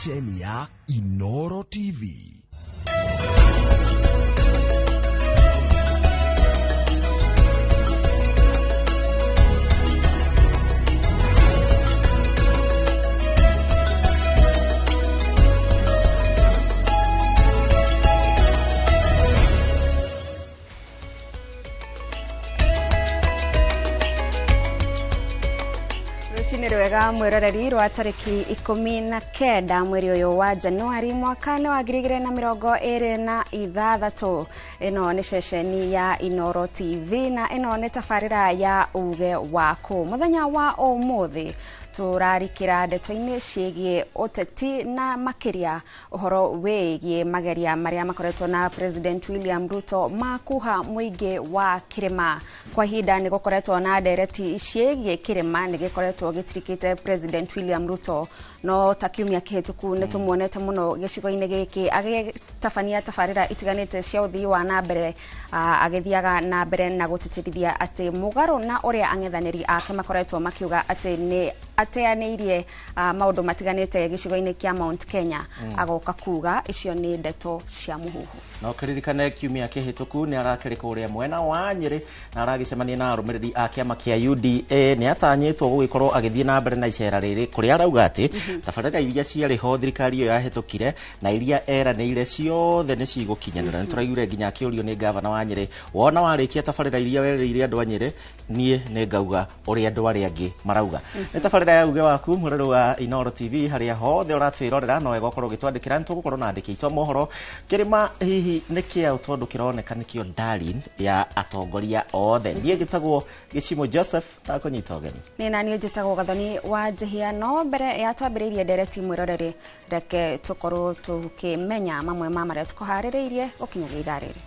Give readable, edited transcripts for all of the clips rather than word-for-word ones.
stesheni ya Inoro TV. Rwega mwiroreri rwa tariki 19 mweri uyu wa Januari mwaka wa 2026. Ino ni ceceni ya Inoro TV na ino ni tafarira ya uge wako. Muthenya wa umuthi turarikira ndeto-ini ciĩgiĩ ũteti na makiria uhoro wĩgiĩ mageria maria makoretwo na President William Ruto makuha mũingĩ wa Kirima. Kwa ihinda nĩ gũkoretwo na ndereti ciĩgiĩ Kirima nĩ gĩkoretwo gĩtirikĩte President William Ruto, no ta kiumia kĩhĩtũku nĩ tũmuonete mũno gĩcigo-inĩ gĩkĩ agĩtabania tabarĩra itiganĩte cia ũthii wa na mbere, agĩthiaga na mbere na gũtĩtĩrithia atĩ mũgarũ na ũrĩa ang'ethanĩri ake makoretwo makiuga atĩ nĩ ateanĩirie maũndũ matiganĩte gĩcigo-inĩ kĩa Mount Kenya, agoka kuga icio nĩ ndeto cia mũhuhu. No kiririkane kiumia kĩhĩtũku nĩ arakĩrĩka ũrĩa mwena wa Nyĩrĩ na aragĩcemania na arũmĩrĩri a kĩama kĩa UDA nĩ atanyĩtwo gũgĩkorwo agĩthiĩ na mbere na icera rĩrĩ, kũrĩa arauga atĩ tabarĩra iria ciarĩ ho thirikari ĩyo yahĩtũkire na iria eranĩire ciothe nĩ cigũkinyanĩra. Nĩ tũraigire nginya akĩũrio nĩ gavana wa Nyĩrĩ, wona warĩkia tabarĩra iria werĩire andũ a Nyĩrĩ, niĩ nĩ ngauga ũrĩa andũ arĩa angĩ marauga. Nĩ tabarĩra ya uge waku mwĩroreri wa Inoro TV harĩa hothe ũratwĩrorera no wega ũkorwo ũgĩtwandĩkĩra, nĩ tũgũkorwo na andĩki aitũ mohoro. Kirima hihi nĩ kĩao tondũ kĩroneka nĩkĩo darling ya atongoria othe. Niĩ njĩtagwo Gĩcimo Joseph, ndakũnyita ũgeni. Nĩ na niĩ njĩtagwo Gathoni wa Njihia. No mbere ya twambĩrĩirie ndereti mwĩroreri, reke tũkorwo tũkĩmenya mamwe ma marĩa tũkũharĩrĩirie gũkinyĩria ithaa rĩrĩ.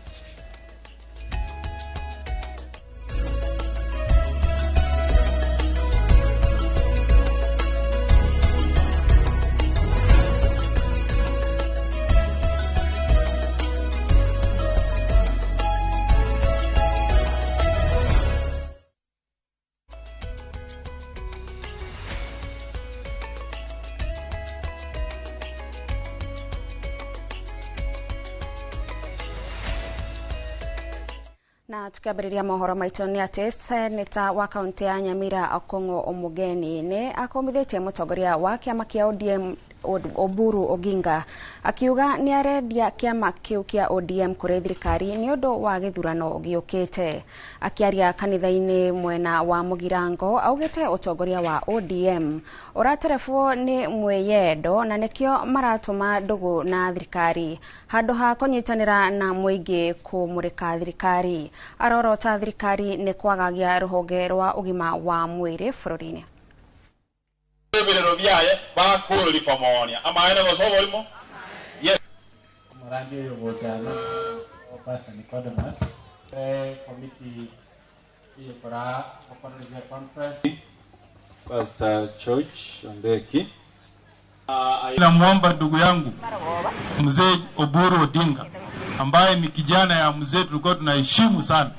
Na tukabiriria mohoro maitũ nĩ atĩ seneta wa kaunti ya Nyamira Okongo Omogeni nĩ akomithitie mũtongoria wa kĩama kĩa ODM Oburu Oginga akiuga nĩ arendia kĩama kĩu kĩa ODM kũrĩ thirikari nĩ ũndũ wa gĩthurano gĩũkĩte. Akiaria kanitha-inĩ mwena wa Mugirango augĩte ũtongoria wa ODM ũraterebwo nĩ mwĩyendo na nĩkĩo maratũma ndũgũ na thirikari handũ ha kũnyitanĩra na mũingĩ kũmũrĩka thirikari. Arorota thirikari nĩ kwagagia rũhonge rwa ũgima wa mwĩrĩ bũrũri-inĩ. Birero byaye bakuri pamoja amaene gosobo limo yes Morandi yo botana o Pastor Nicodemus committee para organizar conference Pastor Church Ondeki. Ina muomba ndugu yangu mzee Oburu Odinga ambaye ni kijana ya mzee tulikuwa tunaheshimu sana,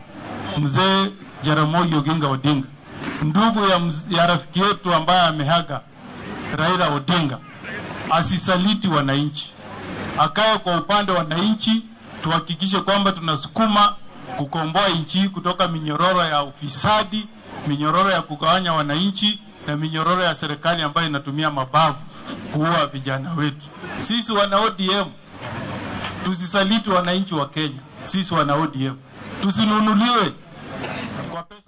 mzee Jaramogi Oginga Odinga, ndugu ya rafiki yetu ambaye amehaga Raila Odinga, asisaliti wananchi, akae kwa upande wa wananchi. Tuhakikishe kwamba tunasukuma kukomboa nchi kutoka minyororo ya ufisadi, minyororo ya kugawanya wananchi na minyororo ya serikali ambayo inatumia mabavu kuua vijana wetu. Sisi wana ODM tusisaliti wananchi wa Kenya. Sisi wana ODM tusinunuliwe kwa pesa.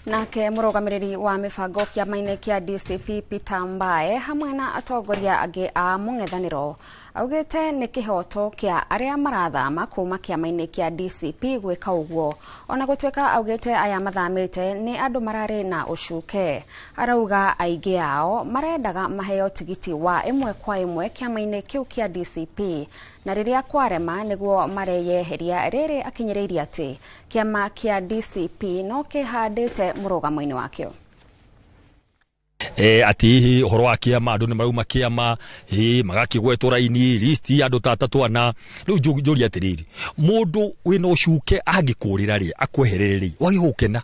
Nake mũrũgamĩrĩri wa mĩbango kĩama-inĩ kĩa DCP Peter Mbae hamwe na atongoria angĩ a mũng'ethanĩro augĩte nĩ kĩhoto kĩa arĩa marathama kuma kĩama-inĩ kĩa DCP gwĩka ũguo. Ona gũtuĩka augĩte aya mathamĩte nĩ andũ mararĩ na ũcuke. Arauga aingĩ ao marendaga maheo tigiti wa ĩmwe kwa ĩmwe kĩama-inĩ kĩu kĩa DCP, na rĩrĩa kwarema nĩguo mareyeheria. Rĩrĩ akinyĩrĩirie atĩ kĩama kĩa DCP no kĩhandĩte mũrũgamo-inĩ wakĩo. Ati horo wa kĩama andũ nĩ marauma kĩama magakĩgwetwo raini list andũ ta atatũ ana. Rĩu njũria atĩrĩrĩ, mũndũ wĩna ũcuke angĩkũrĩra rĩ akweherere rĩ wagĩgũkena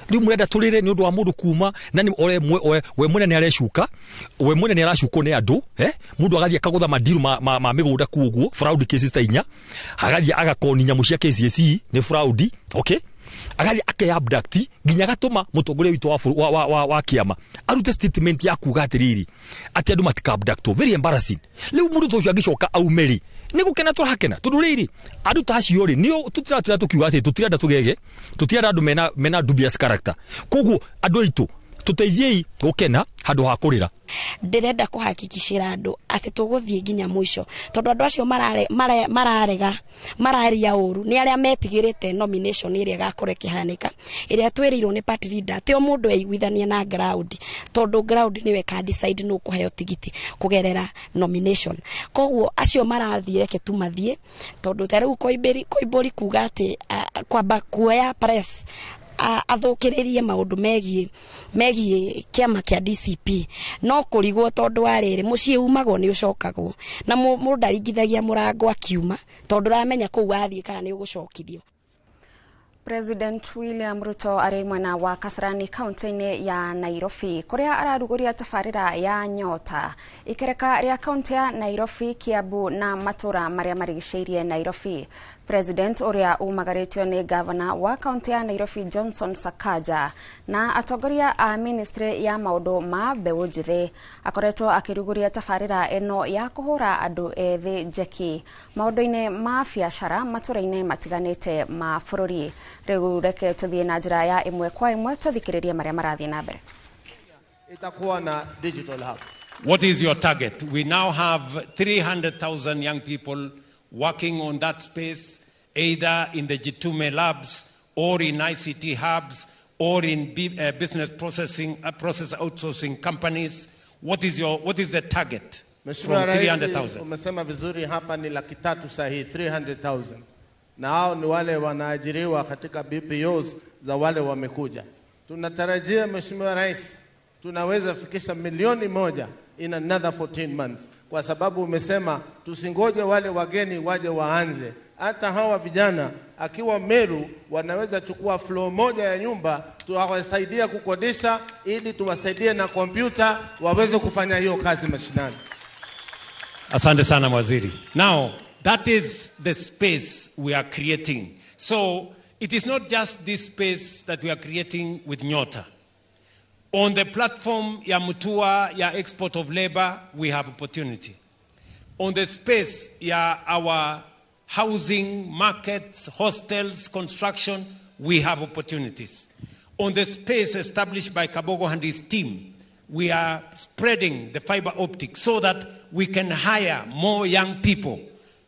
riu murenda turire ni undu wa mundu kuma na ni we mwene ni arecuka we mwene ni aracuko ni andu mundu agathie akagutha madiru ma migunda kuguo fraud cases ta inya agathie agakoni nyamu cia KCSE ni fraud okay agathie ake abduct ginya gatuma mutongoria witu wa kiama arute statement ya kuga atiriri ati andu matika abduct very embarrassing riu mundu to agicoka aumeri ni gukena turahakena tundu riri andu tacio ri nio tutiratira tukiuga ati tutirenda tugege tutirenda andu mena dubious character koguo andu aitu tuteithiei gukena handu ha kurira ndirenda kuhakikishira andu ati tuguthie nginya mwisho tondu andu acio mararega mararia uru ni aria metigirite nomination iria gakore kihanika iria twerirwo ni party leader ti o mundu aiguithania na ground tondu ground niwe ka decide no kuheo tigiti kugerera nomination koguo acio marathie reke tumathie tondu tariu koibori kuga ati kwamba kuoya press athukiririe maundu megie kiama kia DCP no kurigwo tondu warire mucie umagwo ni ucokagwo na mundu ndaringithagia murango akiuma tondu ramenya kuu athie kana ni ugucokithio. President William Ruto ari mwena wa Kasarani kaunti-ini ya Nairobi kuria araruguria tafarira ya Nyota ikereka ria kaunti ya Nairobi, Kiambu na matura maria marigiceirie Nairobi. President uria umagaritio ni governor wa kaunti ya Nairobi Johnson Sakaja na atongoria a ministry ya maundu ma mbeũ njĩthĩ akoretwo akiruguria tafarira eno ya kuhura andu ethi njeki maundu-ini ma biacara matura-ini matiganite ma bururi. Riu reke tuthie na njira ya imwe kwa imwe tuthikiririe maria marathie na mbere. Itakuwa na digital hub. What is your target? We now have 300,000 young people working on that space, either in the Jitume labs or in ICT hubs or in business process outsourcing companies. What is the target from 300,000? Umesema vizuri hapa ni 300,000 sahihi, 300,000. Na hao ni wale wanaajiriwa katika BPOs za wale wamekuja. Tunatarajia Mheshimiwa Rais tunaweza fikisha 1,000,000 in another 14 months. Kwa sababu umesema tusingoje wale wageni waje waanze. Hata hawa vijana akiwa Meru wanaweza chukua floor moja ya nyumba tuwasaidia kukodisha ili tuwasaidie na kompyuta waweze kufanya hiyo kazi mashinani. Asante sana waziri. Now, that is the space we are creating. So, it is not just this space that we are creating with Nyota. On the platform ya Mutua, ya export of labor, we have opportunity. On the space ya our housing, markets, hostels, construction, we have opportunities. On the space established by Kabogo and his team, we are spreading the fiber optics so that we can hire more young people,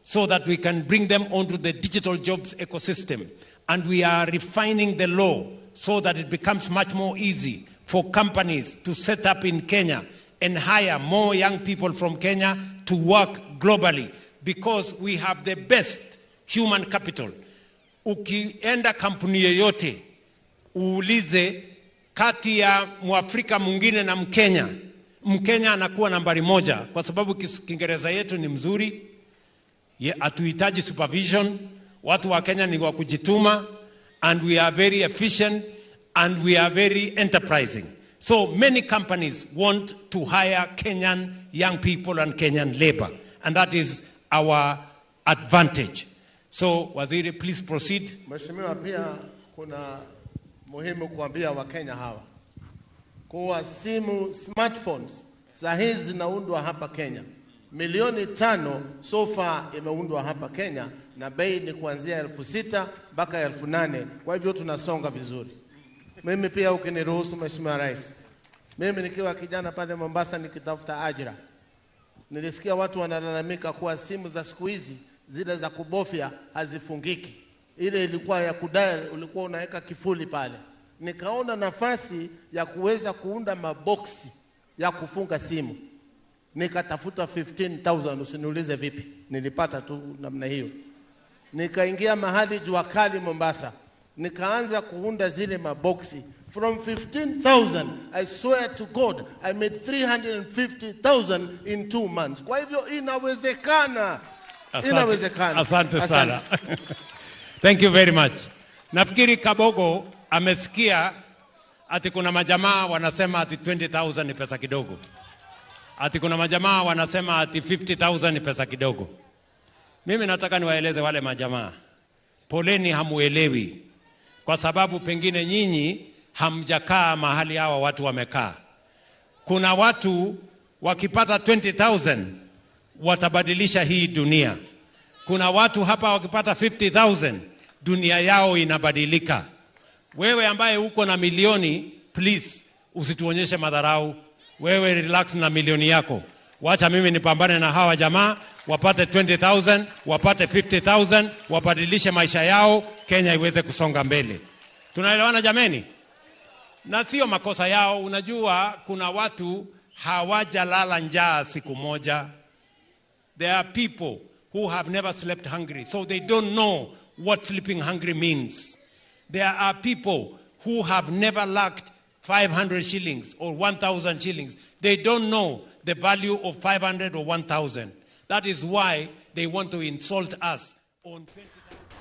so that we can bring them onto the digital jobs ecosystem. And we are refining the law so that it becomes much more easy for companies to set up in Kenya and hire more young people from Kenya to work globally, because we have the best human capital. Ukienda kampuni yoyote uulize kati ya Mwafrika mwingine na Mkenya anakuwa nambari 1 kwa sababu Kiingereza yetu ni mzuri, hatuhitaji supervision, watu wa Kenya ni wa kujituma, and we are very efficient and we are very enterprising. So many companies want to hire Kenyan young people and Kenyan labor, and that is our advantage. So, Waziri, please proceed. Mheshimiwa, pia kuna muhimu kuambia Wakenya hawa kuwa simu smartphones za hizi zinaundwa hapa Kenya. 5,000,000 so far imeundwa hapa Kenya na bei ni kuanzia 6,000 mpaka 8,000. Kwa hivyo tunasonga vizuri. Mimi pia ukiniruhusu Mheshimiwa Rais, mimi nikiwa kijana pale Mombasa nikitafuta ajira, nilisikia watu wanalalamika kuwa simu za siku hizi zile za kubofya hazifungiki. Ile ilikuwa ya kudial, ulikuwa unaweka kifuli pale. Nikaona nafasi ya kuweza kuunda maboksi ya kufunga simu. Nikatafuta 15,000, usiniulize vipi. Nilipata tu namna hiyo. Nikaingia mahali jua kali Mombasa. Nikaanza kuunda zile maboksi. From 15,000, I swear to God, I made 350,000 in 2 months. Kwa hivyo inawezekana. Inawezekana. Asante sana. Thank you very much. Nafikiri Kabogo amesikia ati kuna majamaa wanasema ati 20,000 ni pesa kidogo. Ati kuna majamaa wanasema ati 50,000 ni pesa kidogo. Mimi nataka niwaeleze wale majamaa, poleni, hamuelewi, kwa sababu pengine nyinyi hamjakaa mahali hawa watu wamekaa. Kuna watu wakipata 20,000 watabadilisha hii dunia. Kuna watu hapa wakipata 50,000 dunia yao inabadilika. Wewe ambaye uko na milioni, please usituonyeshe madharau. Wewe relax na milioni yako. Wacha mimi nipambane na hawa jamaa wapate 20,000, wapate 50,000, wabadilishe maisha yao, Kenya iweze kusonga mbele. Tunaelewana jameni? Na sio makosa yao. Unajua kuna watu hawajalala njaa siku moja. There are people who have never slept hungry, so they don't know what sleeping hungry means. There are people who have never lacked 500 shillings or 1,000 shillings. They don't know the value of 500 or 1,000. That is why they want to insult us on 20.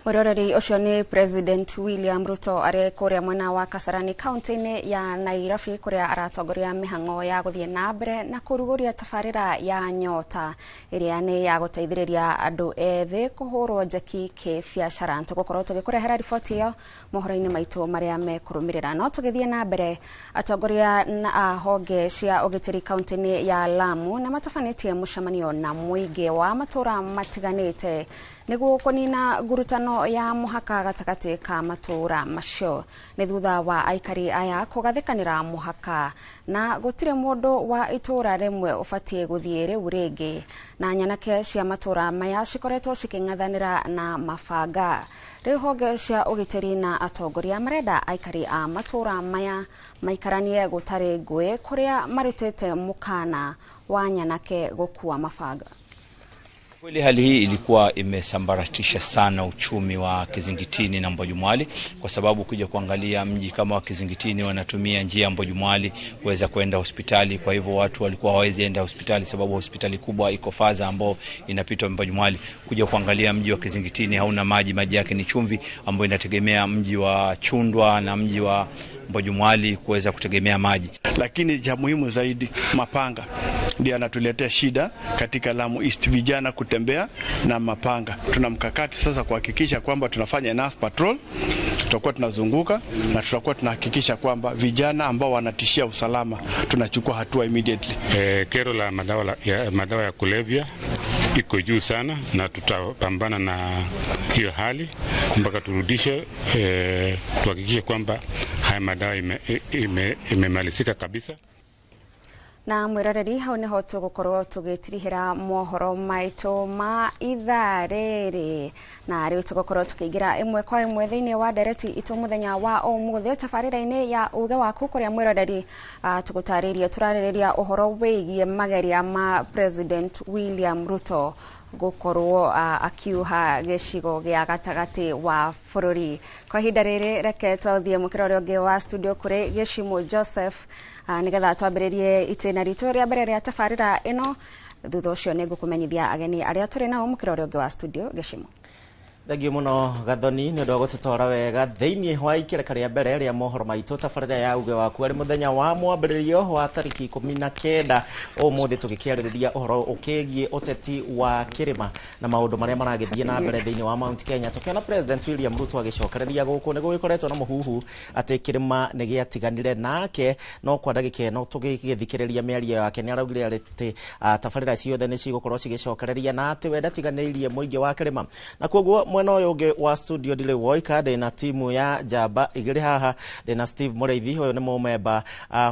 Muroreri ucio ni President William Ruto ari kuria mwena wa Kasarani County ya Nairobi kuria aratongoria mihango ya guthie na mbere na kuruguria tafarira ya nyota iria ni ya guteithiriria andu ethi kuhurwo njeki kibiacara. Tugukorwo tugikurehera riboti iyo mohoro-ini maitu maria mekurumirira. No tugithie na mbere, atongoria na honge cia ugitiri county ya Lamu na matafanitie mucemanio na muingi wa matura matiganite niguo kunina ngurutano ya muhaka gatagati ka matura macio. Ni thutha wa aikari aya kugathikanira muhaka na gutire mundu wa itura rimwe ufatie guthie riu ringi, na nyanake cia matura maya cikoretwo ciking'athanira na mabanga. Riu honge cia ugitiri na atongoria marenda aikari a matura maya maikaranie gutari ngui kuria marutite mukana wa nyanake gukua mabanga. Kweli hali hii ilikuwa imesambaratisha sana uchumi wa Kizingitini na Mbojumwali, kwa sababu kuja kuangalia mji kama wa Kizingitini wanatumia njia ya Mbojumwali kuweza kwenda hospitali. Kwa hivyo watu walikuwa hawezi enda hospitali sababu hospitali kubwa iko Faza ambao inapita Mbojumwali. Kuja kuangalia mji wa Kizingitini hauna maji, maji yake ni chumvi, ambao inategemea mji wa Chundwa na mji wa Mbojumwali kuweza kutegemea maji. Lakini cha muhimu zaidi, mapanga ndio anatuletea shida katika Lamu East, vijana kutembea na mapanga. Tuna mkakati sasa kuhakikisha kwamba tunafanya enough patrol, tutakuwa tunazunguka na tutakuwa tunahakikisha kwamba vijana ambao wanatishia usalama tunachukua hatua immediately. Kero la madawa ya kulevya iko juu sana, na tutapambana na hiyo hali mpaka turudishe, tuhakikishe kwamba haya madawa imemalizika kabisa. Na mwiroreri hau niho tugukorwo tugitirihira mohoro maitu ma ithaa riri, na riu tugukorwo tukiingira imwe kwa imwe thiini wa ndereti itu muthenya wa umuthi tafarira-ini ya uge waku kuria mwiroreri tugutaririe turariria uhoro wigie mageria ma President William Ruto gukorwo akiuha gicigo gia gatagati wa bururi. Kwa hinda riri reke twathie mukirori ungi wa studio kuri Geshimo Joseph nigetha twambiririe itena ritu ria mbere ria tafarira ino. Thutha ucio nigukumenyithia ageni aria turi nao mukirori ungi wa studio. Geshimo. Thengio muno Gathoni ni ndogo tutora wega thiini wa ikereka ria mbere ria mohoro maitu tafarira ya uge waku ari muthenya wa mwambiririo wa tariki 19 umuthi tugikiaririria uhoro ukigie uteti wa kirima na maundu maria maragithie na mbere thiini wa Mount Kenya. Tukiona President William Ruto agicokereria guku ni gugikoretwo na muhuhu ati kirima ni giatiganire nake, no kwa ndagika no tugigithikiriria miario yake ni araugire ati tafarira ciothe ni cigukorwo cigicokereria na ati we ndatiganiririe muingi wa kirima. Na koguo mwena uyu ungi wa studio ndire woika na timu ya Jamba igiri haha na Steve Mureithi uyu ni mumemba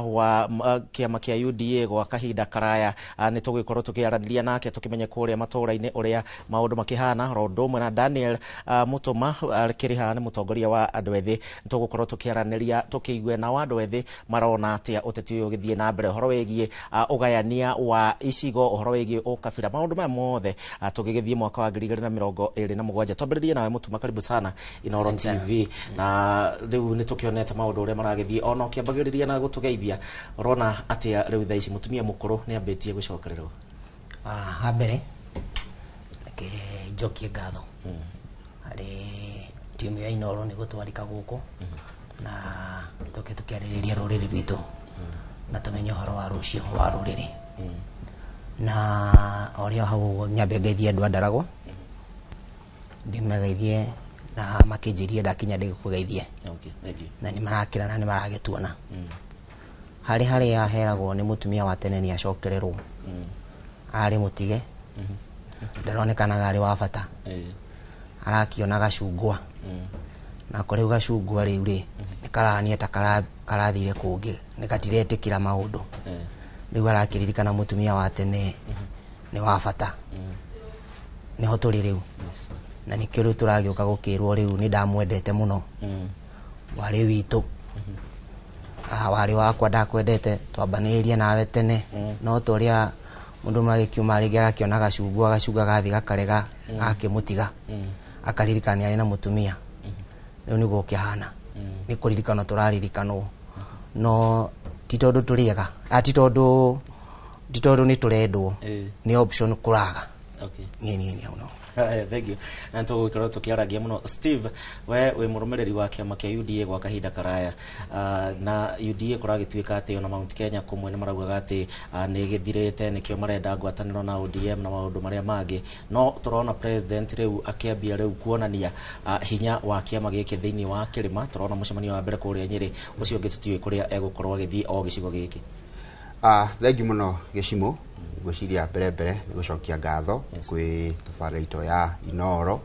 wa kiama kia UDA gwa kahinda karaya. Ni tugikorwo tukiaraniria nake tukimenye kuria matura-ini uria maundu makihana rondo mwe na Daniel Mutuma kiri haha ni mutongoria wa andu ethi. Tugukorwo tukiaraniria tukiigwe na andu ethi marona atia uteti uyu githie na mbere horo wegie ugayania wa icigo horo wegie ukabira maundu ma mothe tugigithie mwaka wa 2027. Twambiririe nawe Mutuma, karibu sana Inooro TV. Na riu ni tukionete maundu uria maragithie ono kiambagiriria na gutugeithia rona atia riu thaa ici mutumia mukuru ni ambitie gucokererwo. Habere ke jokie ngatho ari timu ya Inooro ni gutwarika guku na tukiarĩrĩria rũrĩrĩ rwitũ na tumenye ũhoro wa rũciũ wa rũrĩrĩ na ũrĩa hau nyambe ngeithie andũ a Ndaragwa ndimegeithie na makĩnjĩrie ndakinya ndĩgũkũgeithie na nĩ marakĩra na nĩ maragĩtuona harĩa heragwo nĩ mũtumia wa tene nĩ acokererwo arĩ mũtige ndaronekanaga arĩ wa bata arakiona gacungwa na kũrĩ gacungwa rĩu rĩ nĩkarania ta karathire kũngĩ nĩgatiretĩkĩra maũndũ rĩu arakĩririkana mũtumia wa tene nĩ wa bata nĩho tũrĩ rĩu na nĩkĩo rĩu tũragĩũka gũkĩrwo rĩu nĩ ndamwendete mũno warĩ witũ warĩ wakwa ndakwendete twambanĩrĩrie nawe tene no tũrĩa mũndũ magĩkiuma rĩngĩ agakĩona gacungwa gathi gakarega akĩmũtiga akaririkana arĩ na mũtumia rĩu nĩguo kĩhana nĩ kũririkana tũraririkanwo no ti tondũ tũrĩega ti tondũ nĩ tũrendwo nĩ option kũraga nĩ no thank you na tũgũkorwo tũkĩaragia mũno Steve we mũrũmĩrĩri wa kĩama kĩa UDA gwa kahinda karaya na UDA kũragĩtuĩka atĩ ona Mount Kenya kũmwe nĩ maraugaga atĩ nĩ gĩthirĩte nĩkĩo marenda ngwatanĩro na ODM na maũndũ marĩa mangĩ no tũrona president rĩu akĩambia rĩu kuonania hinya wa kĩama gĩkĩ thĩinĩ wa kĩrĩma tũrona mũcemanio wa mbere kũrĩa Nyĩrĩ ũcio ũngĩ tũtiũĩ kũrĩa egũkorwo agĩthiĩ o gĩcigo gĩkĩ thank you mũno Gĩcimũ ngwĩciria mbere nĩ gũcokia ngatho kwĩ tabarĩra itũ ya Inoro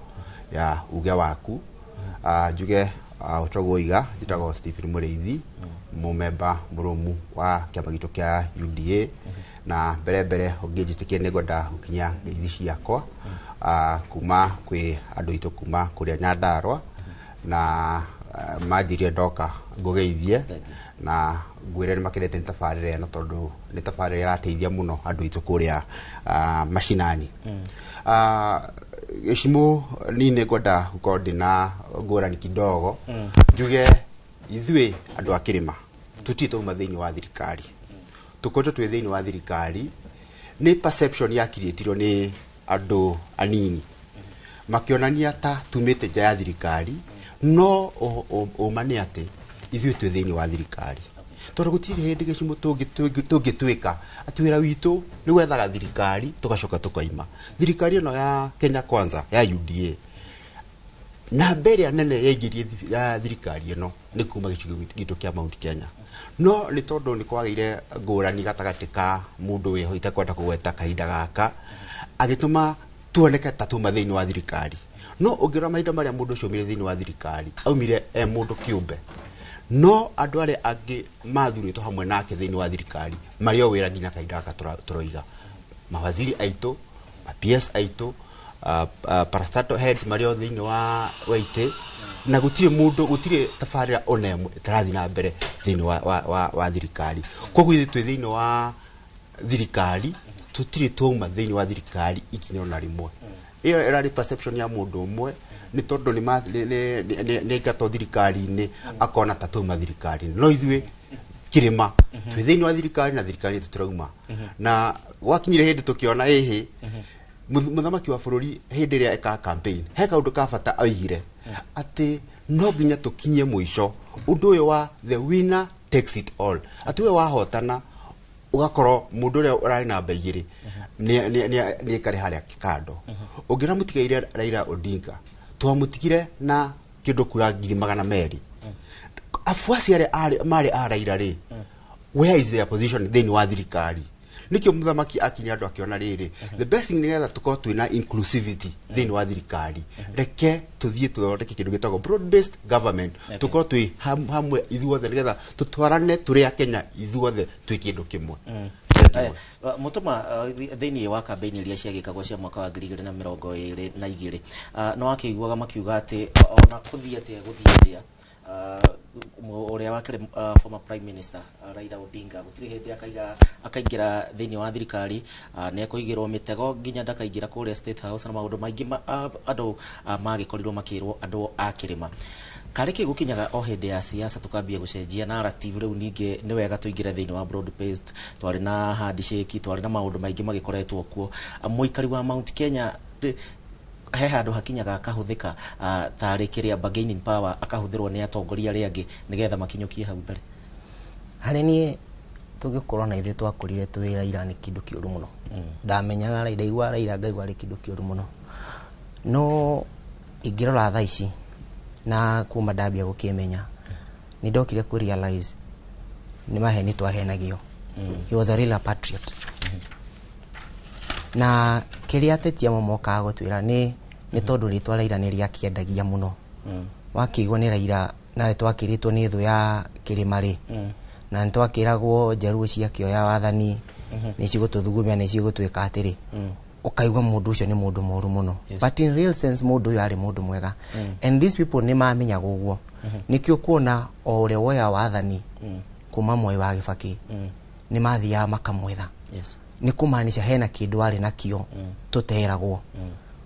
ya uge waku njuge ũtagũiga njĩtagwo Stephen Mũrĩithi mũmemba mũrũmu wa kĩama gitũ kĩa UDA na mbere ũngĩnjĩtĩkĩria nĩngwenda gũkinya ngeithi ciakwa kuma kwĩ andũ aitũ kuma kũrĩa Nyandarua na manjirie ndoka ngũgeithie na ngwĩre nĩ makenete nĩ tabarĩra ĩno tondũ nĩ tabarĩra ĩrateithia mũno andũ aitũ kũrĩa mashinani Gĩcimũ niĩ nĩngwenda gũkorwo ndĩna ngũrani kidogo njuge ithuĩ andũ a kĩrĩma tũtirĩ twauma thĩinĩ wa thirikari tũkoretwo twĩ thĩinĩ wa thirikari nĩ perception yakirĩtirwo nĩ andũ anini makĩonania ta tumĩte nja ya thirikari no ũma nĩ atĩ ithuĩ twĩ thĩinĩ wa thirikari tondũ gũtirĩ hĩndĩ Gĩcimũ tũngĩtuĩka atĩ wĩra witũ nĩ gwethaga thirikari tũgacoka tũkaima thirikari ĩno ya Kenya Kwanza ya UDA na mbere nene yaingĩrie thirikari ĩno nĩ kuma gĩcigo gitũ kĩa Mount Kenya no nĩ tondũ nĩ kwagĩire ngũrani gatagatĩ ka mũndũ wĩho itakwenda kũgweta kahinda gaka agĩtũma tuoneke ta tuma thĩinĩ wa thirikari no ũngĩrora mahinda marĩa mũndũ ũcio aumire thĩinĩ wa thirikari aumire mũndũ kĩũmbe no andũ arĩa angĩ mathurĩtwo hamwe nake thĩinĩ wa thirikari marĩ o wĩra nginya kahinda gaka tũroiga mawaziri aitũ PS aitũ parastatal heads marĩ o thĩinĩ wa itĩ na gũtirĩ tabarĩra ona ĩmwe ĩtarathiĩ na mbere thĩinĩ wa thirikari koguo ithuĩ twĩ thĩinĩ wa thirikari tũtirĩ twauma thĩinĩ wa thirikari ikinya ona rĩmwe ĩyo ĩrarĩ perception ya mũndũ ũmwe nĩ tondũ nĩ ngatwo thirikari-inĩ akona ta twauma thirikari-inĩ no ithuĩ kĩrĩma twĩ thĩinĩ wa thirikari na thirikari tũtirauma na gwakinyire hĩndĩ tũkĩona ĩhĩ mũthamaki wa bũrũri hĩndĩ ĩrĩa eka campaign he kaũndũ ka bata oigire atĩ no nginya tũkinyie mũico ũndũ ũyũ wa the winner takes it all atĩ we wahotana ugakorwo mũndũ ũrĩa ũrarĩ namba igĩrĩ nĩ ekare harĩa kando ũngĩra mũtigaire Raila Odinga twamũtigire na kĩndũ kura 200,000 afuasi arĩa marĩ a Raila rĩ where is their position thĩinĩ wa thirikari nikio mũthamaki akinya andũ akiona rĩrĩ the best thing nĩgetha tũkorwo twĩna inclusivity thĩinĩ wa thirikari reke tũthiĩ tũthondeke kĩndũ gĩtagwo broad based government tũkorwo twĩ hamwe ithuothe nĩgetha tũtwarane tũrĩ a Kenya ithuothe twĩ kĩndũ kĩmwe Mutuma thĩinĩ wa kambĩini iria ciagĩkagwo cia mwaka wa 2022 no akĩiguaga makiuga atĩ ona gũthiĩ atĩa ũrĩa wakĩrĩ former prime minister Raila Odinga gũtirĩ hĩndĩ akaingĩra thĩinĩ wa thirikari nĩ ekũigĩrwo mĩtego nginya ndakaingĩra kũrĩa State House na maũndũ maingĩ andũ magĩkorirwo makĩrwo andũ a kĩrĩma karĩkĩ gũkinyaga o hĩndĩ ya siasa tukambia gũcenjia narrative rĩu ningĩ nĩ wega tũingĩre thĩinĩ wa broad based twarĩ na handshake twarĩ na maũndũ maingĩ magĩkoretwo kuo mũikari wa Mount Kenya he handu hakinyaga akahuthika tarĩ kĩrĩa bargaining power akahuthirwo nĩ atongoria arĩa angĩ nigetha makinyũkie hau mbere. Harĩ niĩ tũgĩkorwo na ithuĩ twakũrire twĩ Raila nĩ kĩndũ kĩũru mũno. Ndamenyaga Raila, ndaigua Raila ngaigua arĩ kĩndũ kĩũru mũno. No ingĩrora thaa ici na kuma ndambia gũkĩmenya nĩ ndokire kũ realize nĩ maheni twahenagio. He was a real patriot. Na kĩrĩa ateti amwe mokaga gũtwĩra nĩ tondũ rĩtwa Raila nĩ rĩakĩendagia mũno. Wakĩigua nĩ Raila na twakĩrĩtwo nĩ thũ ya kĩrĩmarĩ na twakĩragwo Jaruo ciakĩoya wathani nĩ cigũtũthugumia nĩ cigũtwĩka atĩrĩ, ukaigua mũndũ ũcio nĩ mũndũ mũru mũno. But in real sense mũndũ ũyũ arĩ mũndũ mwega. And these people nĩ mamenyaga ũguo. Nĩkĩo kuona o ũrĩa woya wathani kuma Mwai wa Kibaki nĩ mathiaga makamwetha. Nĩ kũmaanisha hena kĩndũ arĩ nakĩo tũteragwo.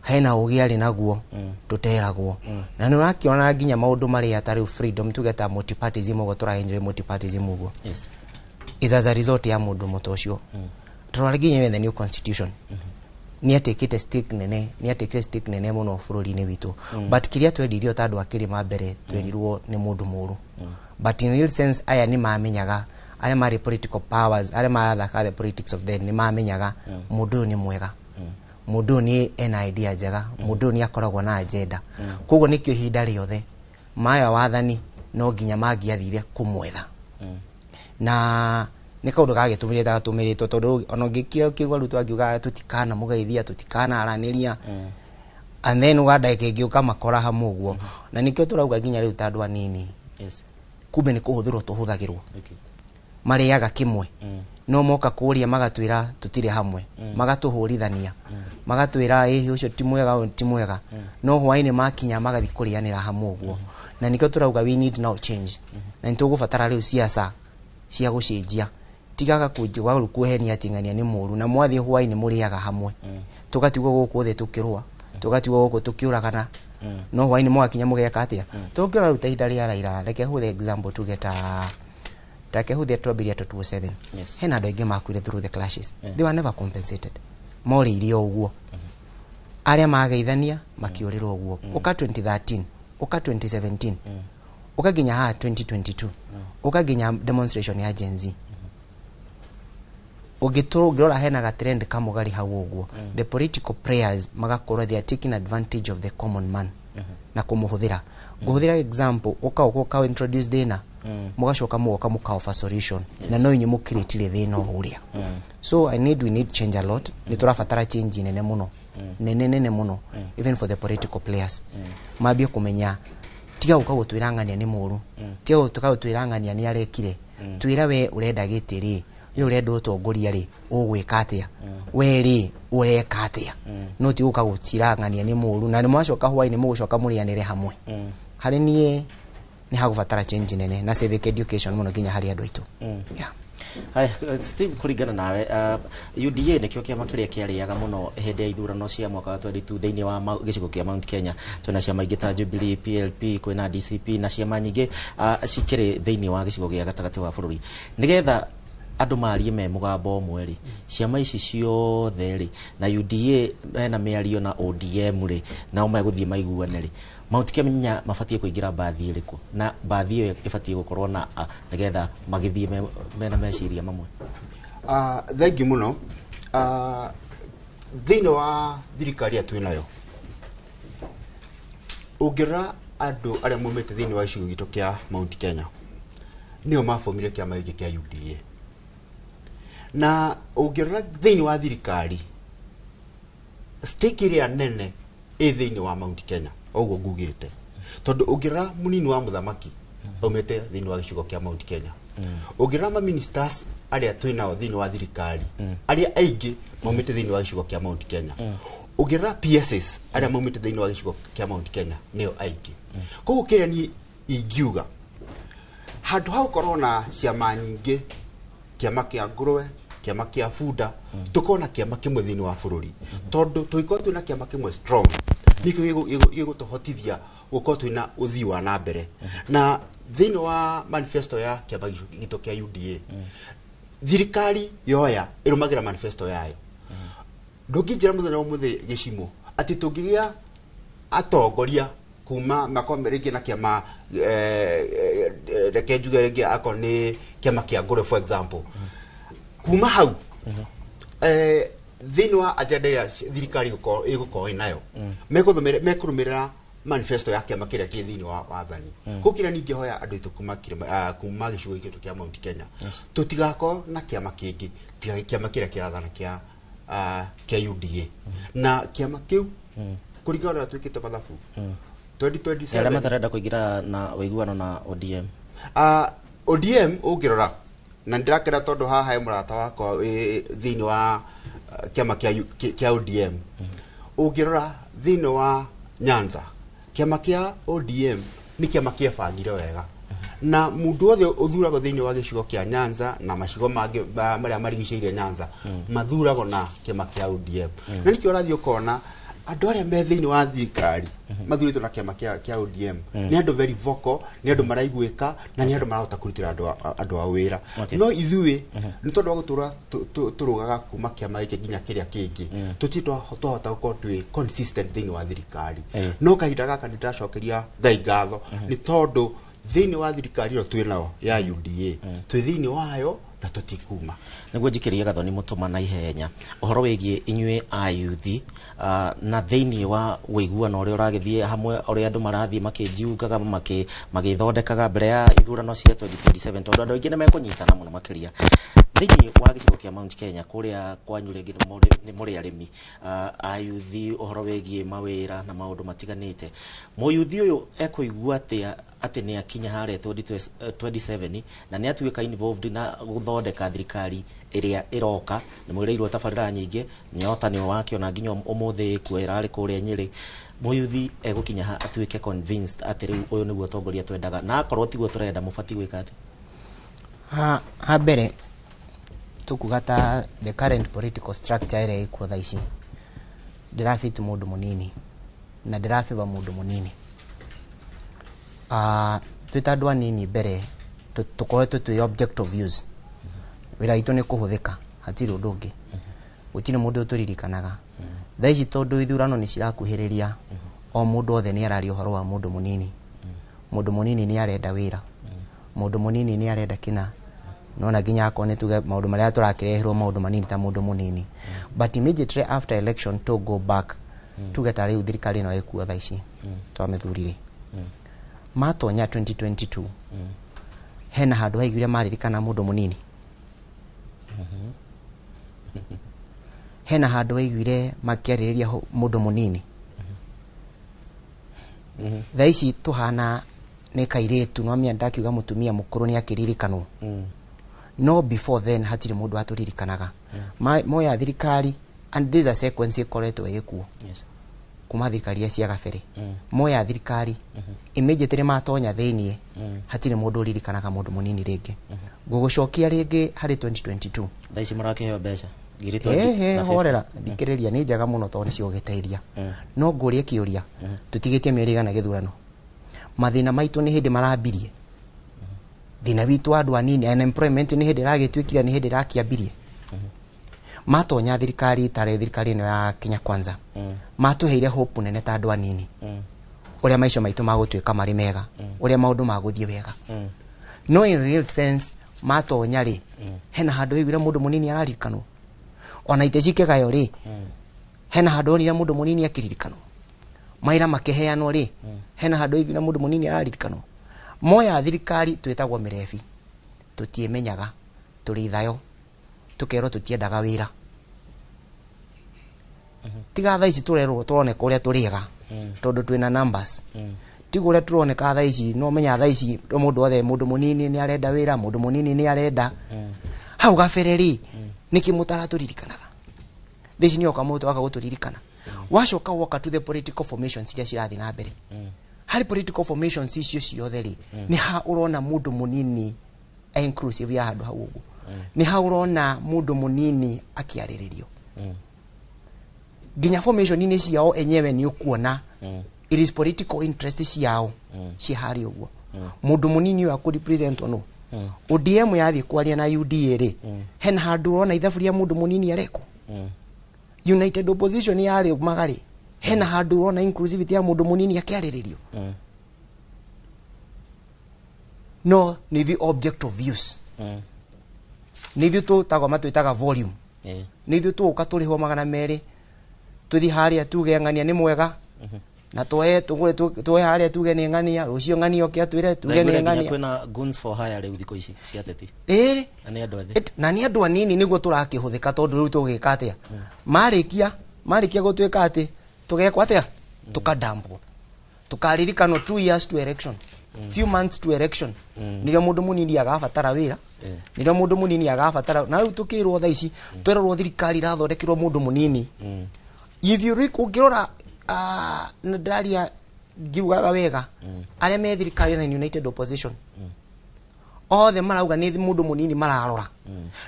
Hena ũgĩ arĩ naguo tũteragwo. Na nĩ ũrakĩona nginya maũndũ marĩa atarĩ freedom tugeta multipartyism ũguo tũra-enjoy multipartyism ũguo. It's as a result ya mũndũ mũto ũcio. Tũrarĩ nginya the new constitution. Nĩ atĩkĩte stick nene mũno bũrũri-inĩ witũ. But kĩrĩa twendirio ta andũ akĩrĩma mbere twerirwo nĩ mũndũ mũru. But in real sense aya nĩ mamenyaga arĩa marĩ political powers, arĩa marathaka the politics of them nĩ mamenyaga mũndũ ũyũ nĩ mwega. Mũndũ nĩ ena idea njega, mũndũ nĩ akoragwo na agenda. Koguo nĩkĩo ihinda rĩothe maya wathani no nginya mangĩathire kũmwetha. Na nĩ kaũndũ gagĩtũmĩrĩtwo tondũ ona ũngĩkira ũkĩigua rĩu twangiuga tũtikana mũgeithia tũtikana aranĩria and then ũgandagĩka ĩngĩ ũkamakora hamwe ũguo. Na nĩkĩo tũrauga nginya rĩu ta andũ anini kumbe nĩ kũhũthĩrwo tũhũthagĩrwo. Marĩaga kĩmwe no moka kũria magatwĩra tũtirĩ hamwe, magatũhũrithania, magatwĩra ĩ ũcio ti mwega ũyũ ti mwega, no hwainĩ makinya magathi kũrĩanĩra hamwe ũguo. Na nĩkĩo tũrauga we need now change. Na nĩtũgũbatara rĩu siasa cia gũcenjia. Tigaga kũnjigwa kuhenia atingania nĩ mũru na mwathi hwainĩ mũrĩaga hamwe. Tũgatigwo gũkũ thĩ tũkĩrũa, tũgatigwo gũkũ tũkĩũragana. No hwainĩ mwakinya mũgeka atĩa? Tũngĩrora rĩu ta ihinda rĩa Raila, reke hũthĩre example tugeta hũthĩre twambĩrĩria 2007. Hena andũ aingĩ makuire through the clashes. They were never compensated. Morĩire o ũguo. Arĩa mageithania makiũrĩrwo ũguo. Ũka 2013, ũka 2017, ũka nginya ha 2022, ũka nginya demonstration ya Gen Z. Ũngĩrora hena ga trend kamũgari hau ũguo. The political players magakorwo they are taking advantage of the common man na kũmũhũthĩra. Ngũhũthĩra example ũka introduce thĩna mũgacoka mũka offer solution na no inyuĩ mũkirĩtire thĩna ũrĩa. So we need change a lot. Nĩ tũrabatara change nene mũno, nene mũno, even for the political players. Mambie kũmenya tiga gũka gũtwĩra ng'ania nĩ mũru, tiga gũka gũtwĩra ng'ania nĩ arekire, twĩra we ũrenda gĩtĩrĩ, we ũrenda ũtongoria rĩ ũgwĩka atĩa, we rĩ ũreka atĩa. No ti gũka gũtwĩra ng'ania nĩ mũru na nĩ mwacoka hwainĩ mũgũcoka mũrĩanĩre hamwe. Harĩ niĩ nĩ hagũbatara change nene na civic education mũno nginya harĩ andũ aitũ. Steve, kũringana nawe UDA nĩkĩo kĩama kĩrĩa kĩarĩaga mũno hĩndĩ ya ithurano cia mwaka wa 22 thĩinĩ wa gĩcigo kĩa Mount Kenya. Twĩna ciama ingĩ ta Jubilee, PLP, kwĩna DCP na ciama nyingĩ cikĩrĩ thĩinĩ wa gĩcigo gĩa gatagatĩ wa bũrũri. Nĩgetha andũ marie me mũgambo ũmwe rĩ, ciama ici ciothe rĩ na UDA hena mĩario na ODM rĩ nao megũthiĩ maiguane rĩ, Mount Kenya mabatie kũingĩra bathi ĩrĩkũ na bathi ĩyo ĩbatie gũkorwo na nĩgetha magĩthiĩ mena meciria mamwe? Thank you mũno. Thĩinĩ wa thirikari twĩ nayo ũngĩra andũ arĩa maumĩte thĩinĩ wa gĩcigo gitũ kĩa Mount Kenya nĩo mabomire kĩama gĩkĩ kĩa UDA. Na ũngĩra thĩinĩ wa thirikari stake ĩrĩa nene ĩ thĩinĩ wa Mount Kenya oguo ngugĩte, tondũ ũngĩra mũnini wa mũthamaki aumĩte thĩinĩ wa gĩcigo kĩa Mount Kenya, ũngĩra ma ministers arĩa twĩ nao thĩinĩ wa thirikari arĩa aingĩ maumĩte thĩinĩ wa gĩcigo kĩa Mount Kenya, ũngĩra PSS arĩa maumĩte thĩinĩ wa gĩcigo kĩa Mount Kenya nĩo aingĩ. Koguo kĩrĩa niĩ ingiuga handũ hau korwo na ciama nyingĩ, kĩama kĩa ngũrwe, kĩama kĩa bunda, tũkona kĩama kĩmwe thĩinĩ wa bũrũri, tondũ tũikorwo twĩna kĩama kĩmwe strong nĩkĩo gĩgũtũhotithia gũkorwo twĩna ũthii wa na mbere. Na thĩinĩ wa manifesto ya kĩama gitũ kĩa UDA thirikari yoya ĩrũmagĩra manifesto yayo. Ndũngĩnjĩra mũthenya ũmũthĩ gĩcimo atĩ tũngĩgĩa atongoria kuma makomereke na kiama reke njuge rege akoni kiama kia Ngũrwe for example kuma hau thĩinĩ wa agenda ya thirikari ĩgũkorwo nayo mekũrũmĩrĩra manifesto ya kiama kĩrĩa kĩ thĩinĩ wa wathani gũkĩra ningĩ hoya andũ aitũ kuma gĩcigo gĩkĩ kĩa Mount Kenya tũtigakorwo na kiama kĩngĩ tiga kiama kĩrĩa kĩrathana kĩa UDA na kiama kĩu kũringana na twĩkĩte mathabu 2027 arĩa matarenda kũingĩra na ũiguano na ODM ODM ũngĩrora na ndirakĩra tondũ haha he mũrata wakwa thĩinĩ wa kiama kĩa ODM ũngĩrora thĩinĩ wa Nyanza kiama kĩa ODM nĩ kiama kĩebangire wega na mũndũ wothe ũthuragwo thĩinĩ wa gĩcigo kĩa Nyanza na macigo mangĩ marĩa marigicĩirie Nyanza mathuragwo na kiama kĩa ODM na nĩkĩo ũrathiĩ ũkona andũ arĩa me thĩinĩ wa thirikari mathurĩtwo na kiama kĩa ODM nĩ andũ very vocal nĩ andũ maraiguĩka na nĩ andũ marahota kũrutĩra andũ a wĩra no ithuĩ nĩ tondũ wa gũtũra tũrũgaga kuma kiama gĩkĩ nginya kĩrĩa kĩngĩ tũtihota gũkorwo twĩ consistent thĩinĩ wa thirikari no kahinda gaka nĩ ndĩracokeria Ngai ngatho nĩ tondũ thĩinĩ wa thirikari ĩyo twĩ nayo ya UDA twĩ thĩinĩ wayo na tũtikuma nĩguo njikĩrie Gathoni Mũtũma na ihenya ũhoro wĩgiĩ inyuĩ ayuthi na thĩinĩ wa wĩiguano ũrĩa ũragĩthiĩ hamwe ũrĩa andũ marathiĩ makĩnjiungaga magĩthondekaga mbere ya ithurano cia 2027 tondũ andũ aingĩ nĩ mekũnyitana mũno makĩria thĩinĩ wa gĩcigo kĩa Mount Kenya kũrĩa kwanyu rĩngĩ nĩ mũrĩ arĩmi ayuthi ũhoro wĩgiĩ mawĩra na maũndũ matiganĩte mũyuthi ũyũ ekũigua atĩ nĩ akinya harĩa 2027 na nĩ atuĩka involved na gũthondeka thirikari ĩrĩa ĩroka nĩ mwĩrĩirwo tabarĩra nyingĩ nyotanĩro wake ona nginya ũmũthĩ kuo ĩrarĩ kũrĩa Nyĩrĩ mũyuthi egũkinya atuĩke convinced atĩ rĩu ũyũ nĩguo ũtongoria twendaga na akorwo tiguo tũrenda mũbatiĩ gwĩka atĩ ha mbere tukuga ta the current political structure ĩrĩa ĩkuo thaa ici ndĩrafiti mũndũ mũnini na ndĩrabiba mũndũ mũnini twĩta andũ anini mbere tũkoretwo twĩ object of use wĩra witũ nĩ kũhũthĩka hatirĩ ũndũ ũngĩ gũtirĩ mũndũ ũtũririkanaga thaa ici tondũ ithurano nĩ cirakuhĩrĩria o mũndũ othe nĩ araria ũhoro wa mũndũ mũnini nĩ arenda wĩra mũndũ mũnini nĩ arenda kĩna nona nginya akone tuge maũndũ marĩa tũrakĩreherwo maũndũ manini ta mũndũ mũnini but immediately after election to go back tuge ta rĩu thirikari ĩno ĩkuo thaa ici twamĩthurire matonya 2022 hena handũ haiguire maririkana mũndũ mũnini hena handũ haiguire makĩarĩrĩria mũndũ mũnini thaa ici tũhana nĩ kairĩtu no amĩa ndakiuga mũtumia mũkũrũ nĩ akĩririkanwo no before then hatirĩ mũndũ atũririkanaga moya thirikari and this is a sequence ĩkoretwo ĩkuo kuma thirikari cia gabere moya thirikari immediately matonya thĩinĩ hatirĩ mũndũ ũririkanaga mũndũ mũnini rĩngĩ ngũgũcokia rĩngĩ harĩ 2022 thaa ici mũrakĩheo mbeca horera thikĩrĩria nĩ njega mũno tondũ nĩcigũgĩteithia no ngũrie kĩũria tũtigĩtie mĩeri igana gĩthurano mathĩna maitũ nĩ hĩndĩ marambirie thĩna witũ andũ anini unemployment nĩ hĩndĩ ĩragĩtuĩkire nĩ hĩndĩ ĩrakĩambirie matonya thirikari tarĩ thirikari ĩno ya Kenya Kwanza matũheire hope nene ta andũ anini ũrĩa maica maitũ magũtuĩka marĩ mega ũrĩa maũndũ magũthiĩ wega no in real sense matonya rĩ hena handũ haiguire mũndũ mũnini ararikanwo ona ite cikĩgayo rĩ hena handũ onire mũndũ mũnini akĩririkanwo maira makĩheanwo rĩ hena handũ haiguire mũndũ mũnini ararikanwo moya thirikari twĩtagwo mĩrebi tũtiĩmenyaga tũrĩ thayo tũkerwo tũtiendaga wĩra tiga thaa ici tũrerwo tũroneka ũrĩa tũrĩega tondũ twĩna numbers tiga ũrĩa tũroneka thaa ici no menya thaa ici mũndũ othe mũndũ mũnini nĩ arenda wĩra mũndũ mũnini nĩ arenda hau gabere rĩ nĩkĩ mũtaratũririkanaga thaa ici nĩoka mũndũ waka gũtũririkana wacoka woka to the political formations iria cirathiĩ na mbere harĩ political formations icio ciothe rĩ nĩ ha ũrona mũndũ mũnini inclusive ya handũ hau ũguo nĩ ha ũrona mũndũ mũnini akĩarĩrĩrio nginya formation-inĩ ciao enyewe nĩ ũkuona it is political interest ciao ci harĩ ũguo mũndũ mũnini ũyũ akũrepresent no ODM yathiĩ kwaria na UDA rĩ hena handũ ũrona ithabu rĩa mũndũ mũnini arekwo United Opposition yarĩ magari hena handu rona inclusivity ya mundu munini akiariririo no ni the object of use ni the to tagoma twitaga volume ni the to ukaturiho 200 tuthi haria tuge ngania ni mwega na twoe haria tuge ni ngania rucio ngania okiatwire tuge ni ngania kwina guns for hire riu thiko ici cia teti na ni andu anini niguo turakihuthika tondu riu tugika atia marikia gutwika ati tugekwa atia tukadambo tukaririkano 2 years to election few months to election nirio mundu munini agabatara wira nirio mundu munini agabatara na riu tukirwo tha ici twerwo thirikari rathondekirwo mundu munini if you ukirora ndaria ngirugaga wega aria me thirikari na united opposition othe marauga ni mundu munini mararora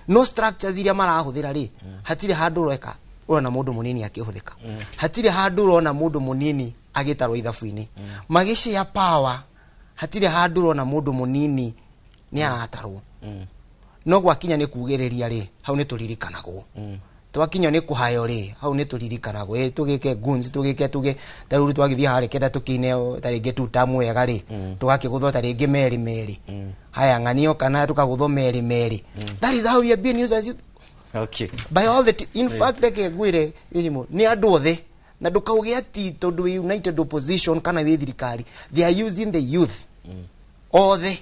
no structures iria marahuthira ri hatire handu roeka urona mundu munini akihuthika hatire handu urona mundu munini agitarwo ithabu-ini magici ya power hatire handu urona mundu munini ni aratarwo no gwakinya ni kugiriria ri hau ni turirikanagwo twakinya ni kuhayo ri hau ni turirikanagwo tugike guns tugike tuge taruri twagithia hare kenda tukine taringe tutamu wega ri tugakiguthwo taringe meri haya nganio kana tukagutho meri that is how we have been used as youth. Okay. By all the in fact like gwire ijimo ni andu othe na ndukauge ati tondu united opposition kana we thirikari they are using the youth othe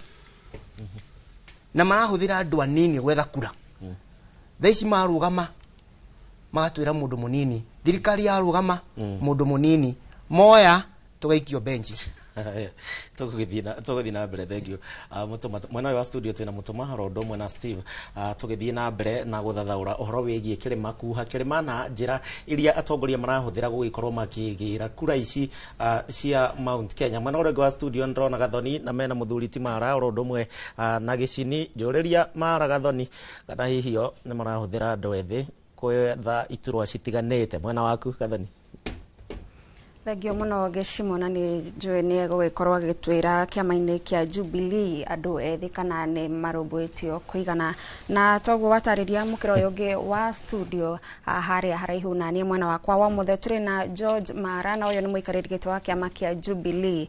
na marahuthira andu anini gwetha kura thaici marugama magatwira mundu munini thirikari ya rugama mundu munini moya tugaikio bench tugithii na mbere thengio mwena wa studio twina mutuma harondo mwena Steve tugithii na mbere na guthathaura uhoro wigie kirima kuha kirima na njira iria atongoria marahuthira gugikorwo makigira kura ici cia Mount Kenya mwena wa studio ndrona Gathoni na mena muthuri ti mara urondo mwe na gicini njuriria mara Gathoni kana hihio ni marahuthira andu ethi kwetha iturwa citiganite mwena waku Gathoni. Thengio muno Geshimo na ni njue ni gugikorwo agitwira kiama-ini kia Jubilee andu ethi kana ni marumbuitio kuigana na toguo watariria mukiro uyu ungi wa studio haria haraihu na ni mwena wakwa wa muthe turi na George Mara na uyu ni muikariri giti wa kiama kia Jubilee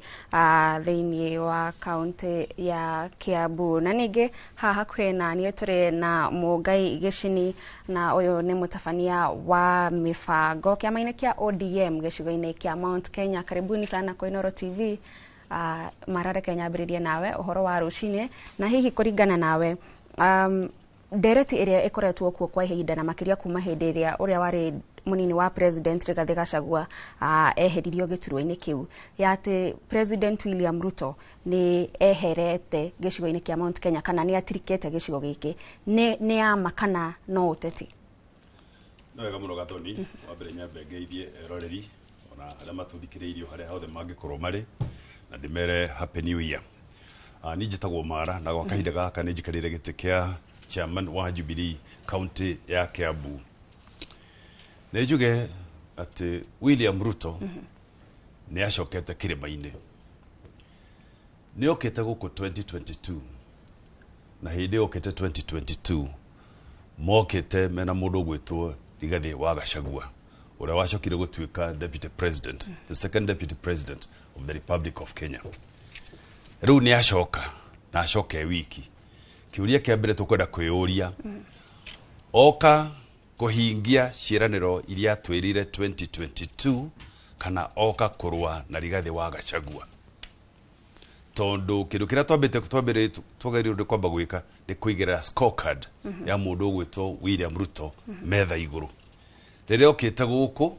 thiini wa kaunti ya Kiambu na ningi haha kwina ni turi na Mugai Gicini na uyu ni mutabania wa mifango kiama-ini kia ODM gicigo-ini kia Mount Kenya. Karibuni sana kwa Inoro TV. Marare Kenya abiririe nawe uhoro wa rucine na hihi kuringana nawe ndereti iria ikoretwo kuo kwa ihinda na makiria kuma hindi iria uria wari munini wa president Rigathi Gachagua eheririo giturwa-ini kiu ya ati President William Ruto ni eherete gicigo-ini kia Mount Kenya kana ni atirikete gicigo giki ni ama kana no uteti no wega muno Gathoni wa mbere nyambe ngeithie eroreri na ala matuthikiriirio haria hothe mangikorwo mari na ndimere happy new year ni njitagwo Mara na gwa kahinda gaka ni njikarire giti kia chairman wa Jubilee county ya Kiambu ne njuge ati William Ruto ni acokete kirima-ini ni okete guku 2022 na hindi okete 2022 mokete mena mundu gwitwo Rigathi wa Gachagua ura wacokire gutuika deputy president the second deputy president of the Republic of Kenya riu ni acoka na acoke wiki kiuria kia mbere tukwenda kwiyuria oka kuhingia ciraniro iria twirire 2022 kana oka kurwa na Rigathi wa Gachagua tondu kindu kiria twambire twagerirwo kwamba gwika ni kuigirira scorecard ya mundu gwitwo William Ruto metha iguru riria okite guku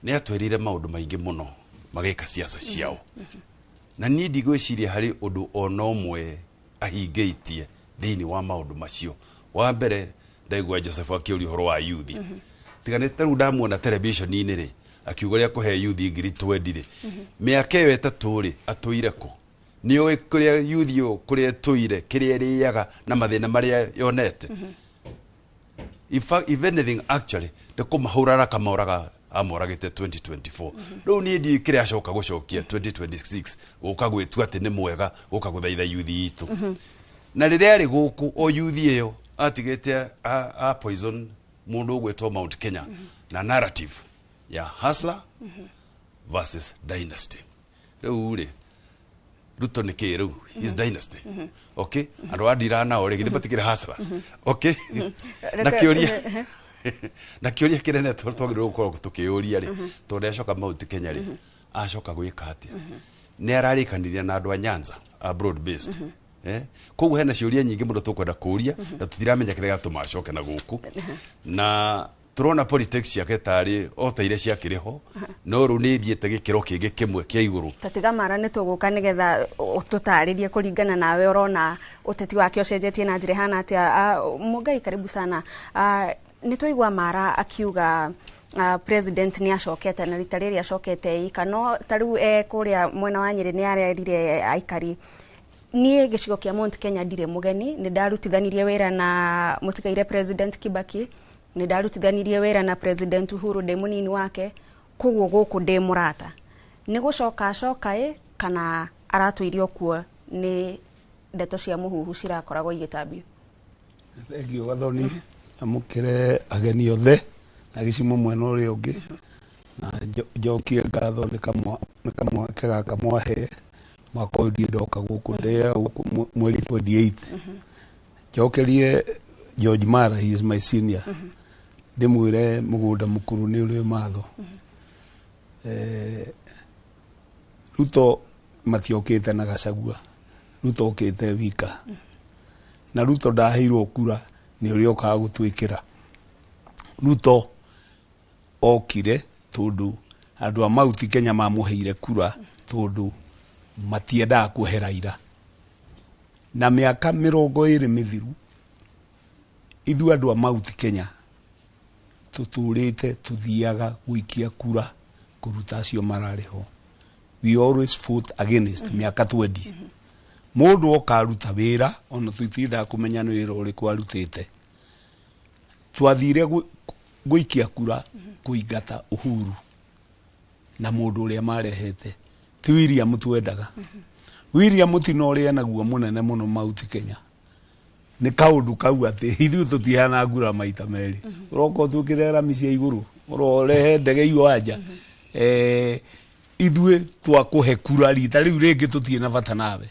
ni atwerire maundu maingi muno magika siasa ciao na ni ndigwiciria hari undu ona umwe ahingeitie thiini wa maundu macio wa mbere ndaigua Joseph akiuri horo wa youth tiganite ru ndamuona television-ini ri akiuga ria kuhe youth ngiri 20 ri miaka iyo etatu ri atuire ko ni oe kuria youth yo kuria tuire kiria riaga na mathina maria yonete if anything actually de kumahurara kamauraga amoragite 2024 no ni ndi kiria acoka gucokia 2026 ukagwitua ati ni mwega ukaguthaitha youth itu na riria ri guku o youth iyo atigite a poison mundu gwetwo Mount Kenya na narrative ya hustler versus dynasty. Riu ri Ruto ni ki riu his dynasty. Okay, andu adira na ore gidi batikire hustlers. Okay, na kiuria kirene twagirwo gukorwo tukiuria ri tondu acoka Mount Kenya ri acoka gwika atia ni ararikaniria na andu a Nyanza a broad based koguo hena ciuria nyingi mundu tukwenda kuria na tutiramenya kiria gatuma acoke na guku na turona politics yake tari oteire ciakiriho no ru ni thiete gikiro kingi kimwe kia iguru tatigamara ni tuguka nigetha tutaririe kuringana nawe urona uteti wake ucenjetie na njira hana atia Mugai karibu sana ni tuigwa Mara akiuga president ni acokete na rita riri acokete ikano tariu kuria mwena wa Nyeri ni arerire aikari nie gicigo kia Mount Kenya ndire mugeni ni ndarutithanirie wira na mutigaire president Kibaki ni ndarutithanirie wira na president Uhuru de munini wake kuguo guku de murata ni gucoka kana aratuirio kuo ni ndeto cia muhuhu cirakoragwo igitambio egio gathoni amukire ageni othe na gicimo mwena uri ungi na jokie ngatho nikamwakega kamwahe mwaka uyu ndoka guku ndea mweri 28 jokerie George Mara, he is my senior ndimwire mugunda mukuru ni uri matho Ruto matiokite na Gachagua Ruto okite wika na Ruto ndaheirwo kura ni uri okaga gutwikira Ruto okire tondu andu a Mount Kenya mamuheire kura tondu matiendaga kuhera ira na miaka 20 mithiru ithu andu a Mount Kenya tuturite tuthiaga guikia kura kuruta acio marariho we always fought against miaka 20 mundu okaruta wira ona tuitinda kumenya ni wira uriku arutite twathire guikia kura kuingata Uhuru na mundu uria marehete ti William twendaga William tino uria naguo munene muno Mount Kenya ni kaundu kau ati ithu tutihana ngura maita meri uroko tukirera micia iguru urorehe ndege iyo anja ithue twakuhe kura rita riu ringi tutie na bata nawe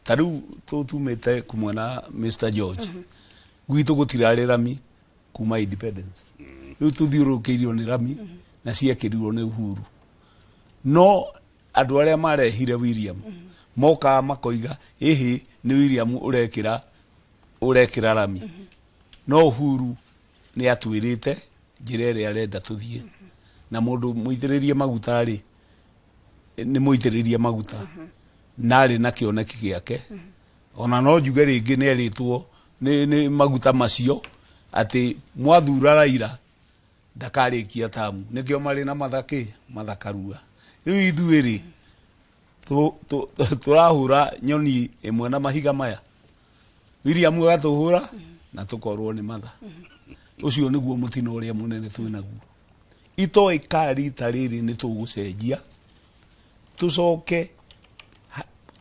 tariu tutumite kumwena Mr George gwitu gutirari rami kuma independence riu tuthiurukiirio ni rami na ciakirirwo ni Uhuru no andu aria marehire William moka makoiga ehe ni William urekira rami no Uhuru ni atwirite njira iria arenda tuthie na mundu muithiririe maguta ri ni muithiririe maguta nari na kioneki giake ona no njuge ringi ni eritwo ni maguta macio ati mwathura Raila ndakarikia tamu nikio mari na mathakarua riu ithuiri turahura nyoni imwe na mahiga maya William agatuhura na tukorwo ni matha ucio niguo mutino uria munene twinaguo itoi kari tariri ni tugucenjia tucoke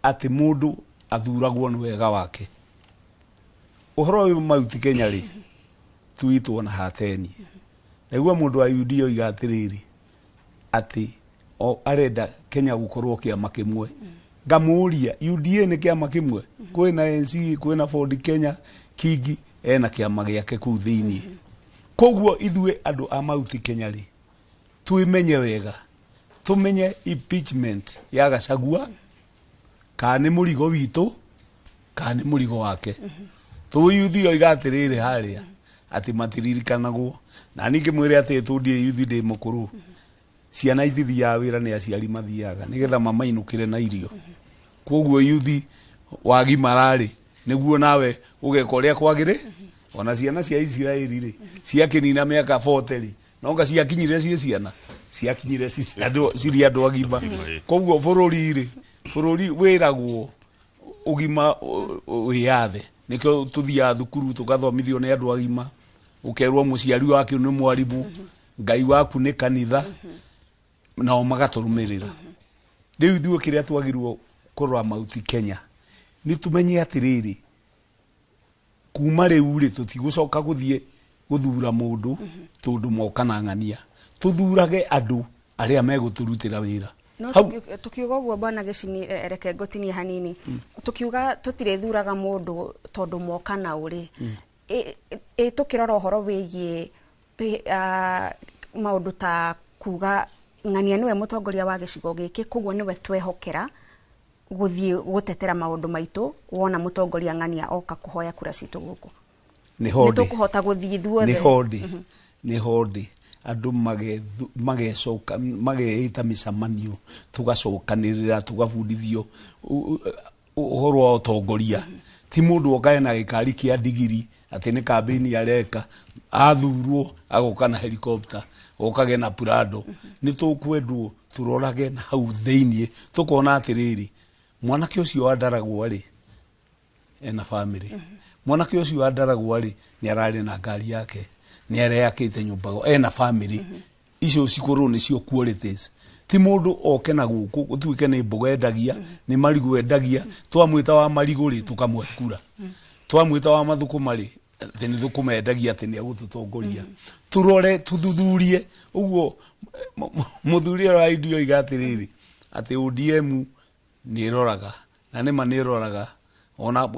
ati mundu athuragwo ni wega wake uhoro uyu Mount Kenya ri tuitwo na hateni niguo mundu wa UD oiga atiriri ati arenda Kenya gukorwo kiama kimwe ngamuria UDA ni kiama kimwe kwina NC kwina Ford Kenya Kingi ena kiama giake ku thiini koguo ithue andu a Mount Kenya ri tuimenye wega tumenye impeachment ya Gachagua kana murigo witu kana murigo wake tu yuthi oiga atiriri haria ati matiririkanaguo na ningi mwire ati tundie yuthi ndi mukuru ciana ithithia wira ni aciari mathiaga nigetha mamainukire na irio koguo yuthi wagi marari niguo nawe ugekoria kwagire ona ciana cia Israeli ri ciakinina miaka 40 ri nonga ciakinyire ciana ciakinyire ciria andu agima koguo bururi wiragwo ugima wiathe nikio tuthia thukuru tugathomithio ni andu agima ukerwo muciari wake ni mwarimu ngai waku ni kanitha na magaturumirira riu ithuĩ kiria twagirwo kurwa Mount Kenya ni tumenye atiriri kuma riu ri tutigucoka guthie guthura mundu tondu moka na ng'ania tuthurage andu aria meguturutira wira. No tukiuga uguo bwana Gicini reke ngotinie hanini. Tukiuga tutirethuraga mundu tondu moka na uri. Tukirora uhoro wigie maundu ta kuga ng'ania niwe mutongoria wa gicigo giki koguo niwe twehokera guthie gutetera maundu maitu wona mutongoria ng'ania oka kuhoya kura citu guku. Ni hodi. Nitukuhota guthie thuothe. Ni hodi. Ni hodi. Andu magecoka mageita micamanio tugacokanirira tugabundithio uhoro wa utongoria. Ti mundu okae na gikari kia digiri ati ni kambini areka athurwo agoka na helicopter okage na Prado. Ni tukwendwo turorage na hau theinie tukona atiriri mwanake ucio andaragwo ri ena family. Mwanake ucio andaragwo ri ni arari na ngari yake ni areyakite nyumba go ena family. Icio cikuru ni cio qualities. Ti mundu oke na guku gutwike ni mboga endagia ni marigu endagia twamwita wa marigu ri tukamwekura twamwita wa mathukuma ri thini thukuma endagia ati ni agututongoria. Turore tuthuthurie uguo muthurie wa idio igatiriri ati ODM ni roraga na nima ni roraga ona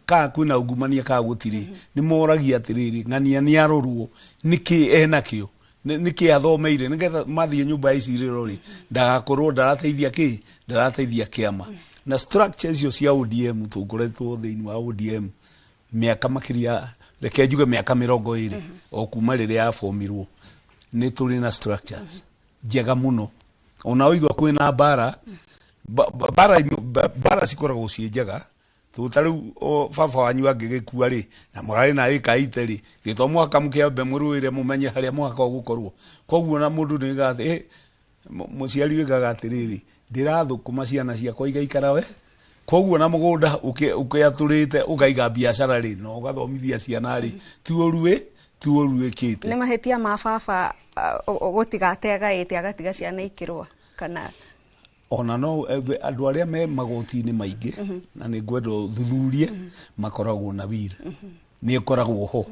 ka kwina ungumania ka gutiri ni moragia atiriri ng'ania ni arorwo niki enakio niki athomeire nigetha mathie nyumba ici rirori ndagakorwo ndarateithia ki ndarateithia kiama na structures icio cia ODM tungoretwo thiini wa ODM miaka makiria reke njuge miaka 20 o kuma riria yafomirwo ni turi na structures njega muno ona oigwa kwina bara cikoragwo cie njega tutariu baba wanyu angigikua ri na murari na ikaite ri gito mwaka mukembe muruire mumenye haria mwaka ugukorwo koguo na mundu ni gathi muciari wigaga atiriri ndirathukuma ciana ciakwa igaikara we koguo na mugunda ukiaturite ukaiga biashara ri no ugathomithia ciana ri tuoruwe kite ni mahetia ma baba gutigatega ite agatiga ciana ikirwa kana ona no andu aria me magoti-ini maingi na ni ngwendo thuthurie makoragwo na wira ni ikoragwo ho